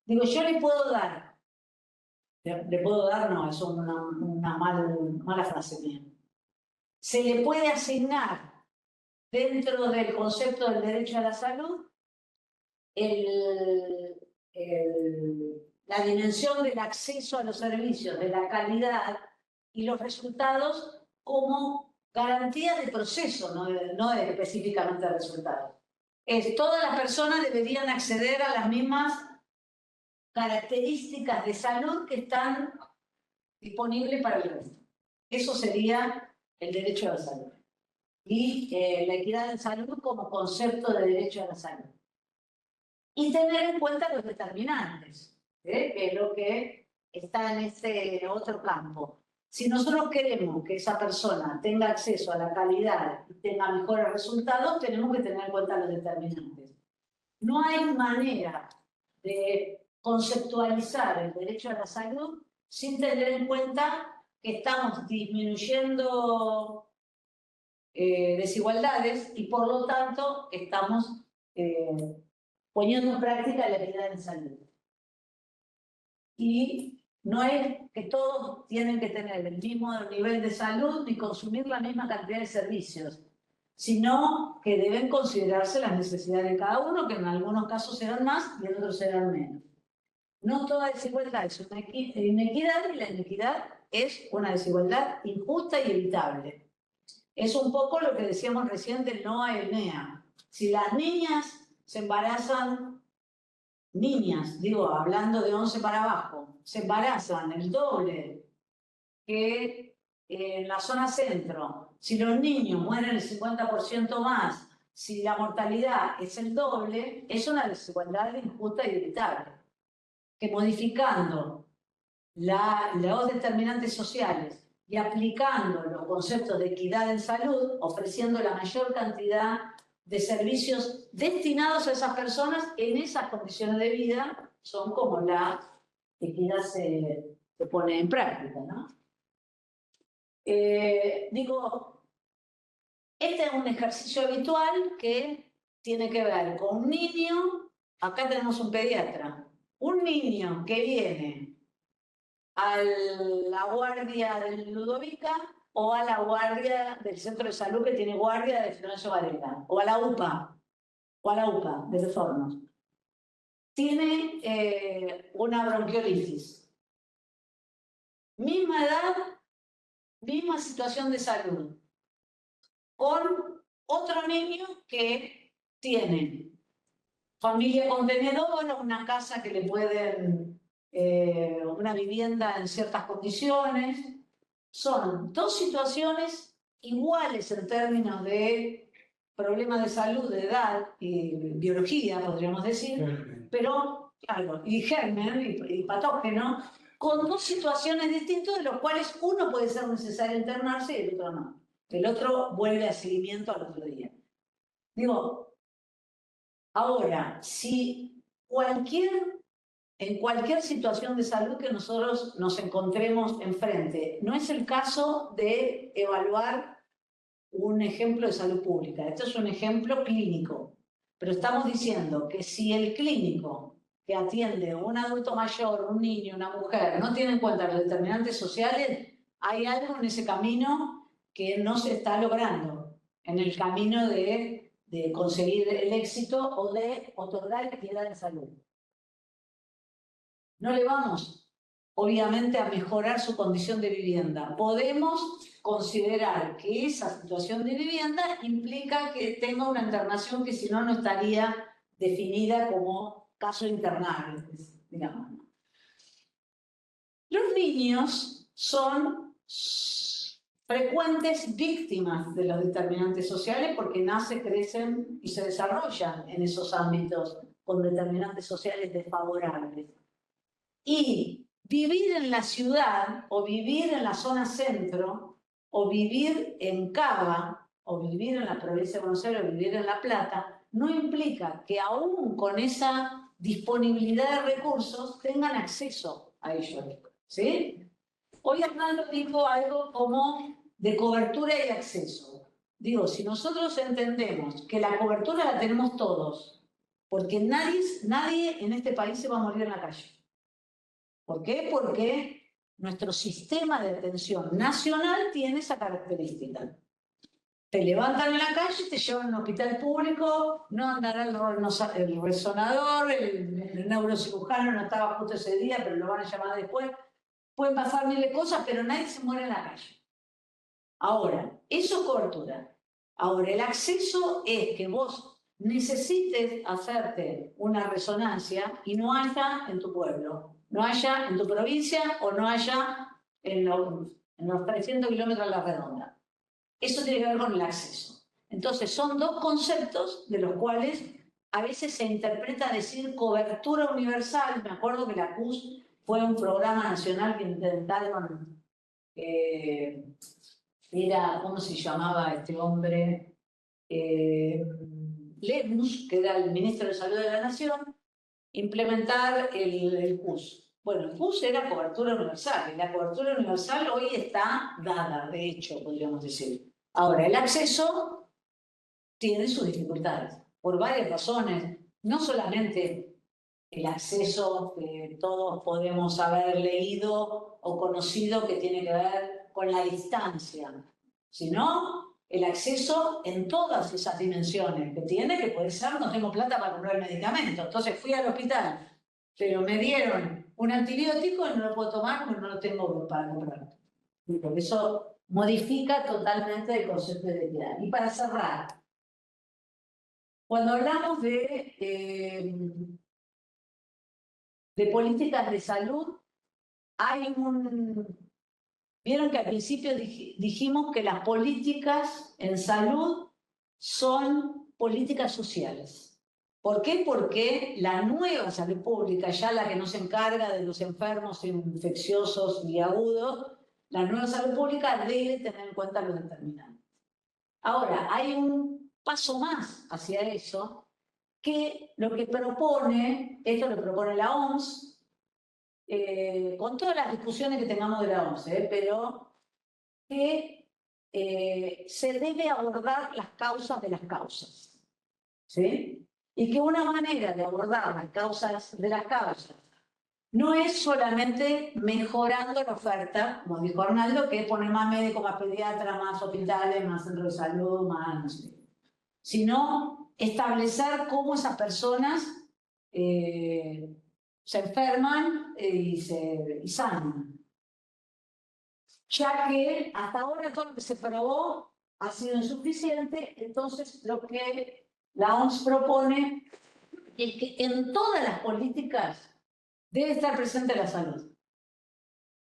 Digo, yo le puedo dar, no, es una mala frase mía. Se le puede asignar dentro del concepto del derecho a la salud la dimensión del acceso a los servicios, de la calidad y los resultados como garantía de proceso, no específicamente de resultados. Todas las personas deberían acceder a las mismas características de salud que están disponibles para el resto. Eso sería el derecho a la salud. Y la equidad en salud como concepto de derecho a la salud. Y tener en cuenta los determinantes, que es lo que está en este otro campo. Si nosotros queremos que esa persona tenga acceso a la calidad y tenga mejores resultados, tenemos que tener en cuenta los determinantes. No hay manera de conceptualizar el derecho a la salud sin tener en cuenta que estamos disminuyendo desigualdades y por lo tanto estamos poniendo en práctica la equidad en salud. Y no es que todos tienen que tener el mismo nivel de salud ni consumir la misma cantidad de servicios, sino que deben considerarse las necesidades de cada uno, que en algunos casos serán más y en otros serán menos. No toda desigualdad es una inequidad y la inequidad es una desigualdad injusta y evitable. Es un poco lo que decíamos recién del NOA y el NEA. Si las niñas se embarazan, niñas, digo, hablando de 11 para abajo, se embarazan el doble que en la zona centro, si los niños mueren el 50% más, si la mortalidad es el doble, es una desigualdad injusta y evitable. Que modificando los determinantes sociales y aplicando los conceptos de equidad en salud, ofreciendo la mayor cantidad de servicios destinados a esas personas en esas condiciones de vida, son como la equidad se pone en práctica, ¿no? Digo, este es un ejercicio habitual que tiene que ver con un niño. Acá tenemos un pediatra. Un niño que viene a la guardia del Ludovica o a la guardia del centro de salud que tiene guardia de Florencio Varela, o a la UPA de Los Hornos. Tiene una bronquiolitis. Misma edad, misma situación de salud, con otro niño que tiene familia contenedora, una casa que le pueden, una vivienda en ciertas condiciones. Son dos situaciones iguales en términos de problemas de salud, de edad y biología, podríamos decir, pero, claro, y germen y patógeno, con dos situaciones distintas de los cuales uno puede ser necesario internarse y el otro no. El otro vuelve a seguimiento al otro día. Digo, ahora, si en cualquier situación de salud que nosotros nos encontremos enfrente, no es el caso de evaluar un ejemplo de salud pública, esto es un ejemplo clínico, pero estamos diciendo que si el clínico que atiende a un adulto mayor, un niño, una mujer, no tiene en cuenta los determinantes sociales, hay algo en ese camino que no se está logrando, en el camino de conseguir el éxito o de otorgar equidad en salud. No le vamos, obviamente, a mejorar su condición de vivienda. Podemos considerar que esa situación de vivienda implica que tenga una internación que si no, no estaría definida como caso internable, digamos. Los niños son frecuentes víctimas de los determinantes sociales porque nacen, crecen y se desarrollan en esos ámbitos con determinantes sociales desfavorables. Y vivir en la ciudad, o vivir en la zona centro, o vivir en Cava, o vivir en la provincia de Buenos Aires, o vivir en La Plata, no implica que aún con esa disponibilidad de recursos tengan acceso a ellos, ¿sí? Hoy Hernando dijo algo como de cobertura y acceso. Digo, si nosotros entendemos que la cobertura la tenemos todos, porque nadie en este país se va a morir en la calle. ¿Por qué? Porque nuestro sistema de atención nacional tiene esa característica. Te levantan en la calle, te llevan a un hospital público, no andará el resonador, el neurocirujano no estaba justo ese día, pero lo van a llamar después. Pueden pasar miles de cosas, pero nadie se muere en la calle. Ahora, eso es cobertura. Ahora, el acceso es que vos necesites hacerte una resonancia y no haya en tu pueblo, no haya en tu provincia o no haya en los 300 kilómetros a la redonda. Eso tiene que ver con el acceso. Entonces, son dos conceptos de los cuales a veces se interpreta decir cobertura universal. Me acuerdo que la CUS fue un programa nacional que intentaron, ¿cómo se llamaba este hombre? Lemus, que era el ministro de Salud de la Nación, implementar el CUS. Bueno, el CUS era cobertura universal, y la cobertura universal hoy está dada, de hecho, podríamos decir. Ahora, el acceso tiene sus dificultades, por varias razones, no solamente el acceso que todos podemos haber leído o conocido que tiene que ver con la distancia, sino el acceso en todas esas dimensiones que tiene, que puede ser no tengo plata para comprar el medicamento, entonces fui al hospital, pero me dieron un antibiótico y no lo puedo tomar porque no lo tengo para comprar. Y por eso modifica totalmente el concepto de equidad. Y para cerrar, cuando hablamos de políticas de salud, hay vieron que al principio dijimos que las políticas en salud son políticas sociales. ¿Por qué? Porque la nueva salud pública, ya la que no se encarga de los enfermos infecciosos y agudos, la nueva salud pública debe tener en cuenta los determinantes. Ahora, hay un paso más hacia eso, que lo que propone, esto lo propone la OMS, con todas las discusiones que tengamos de la OMS, pero que se debe abordar las causas de las causas, ¿sí? Y que una manera de abordar las causas de las causas no es solamente mejorando la oferta, como dijo Arnaldo, que es poner más médicos, más pediatras, más hospitales, más centros de salud, más no sé, sino establecer cómo esas personas se enferman y sanan. Ya que hasta ahora todo lo que se probó ha sido insuficiente, entonces lo que la OMS propone es que en todas las políticas debe estar presente la salud.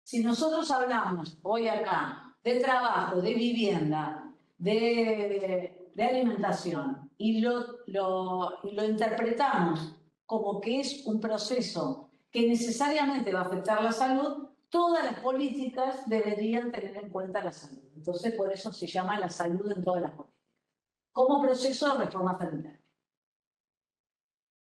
Si nosotros hablamos hoy acá de trabajo, de vivienda, de alimentación y lo interpretamos como que es un proceso que necesariamente va a afectar la salud, todas las políticas deberían tener en cuenta la salud. Entonces, por eso se llama la salud en todas las políticas, como proceso de reforma sanitaria.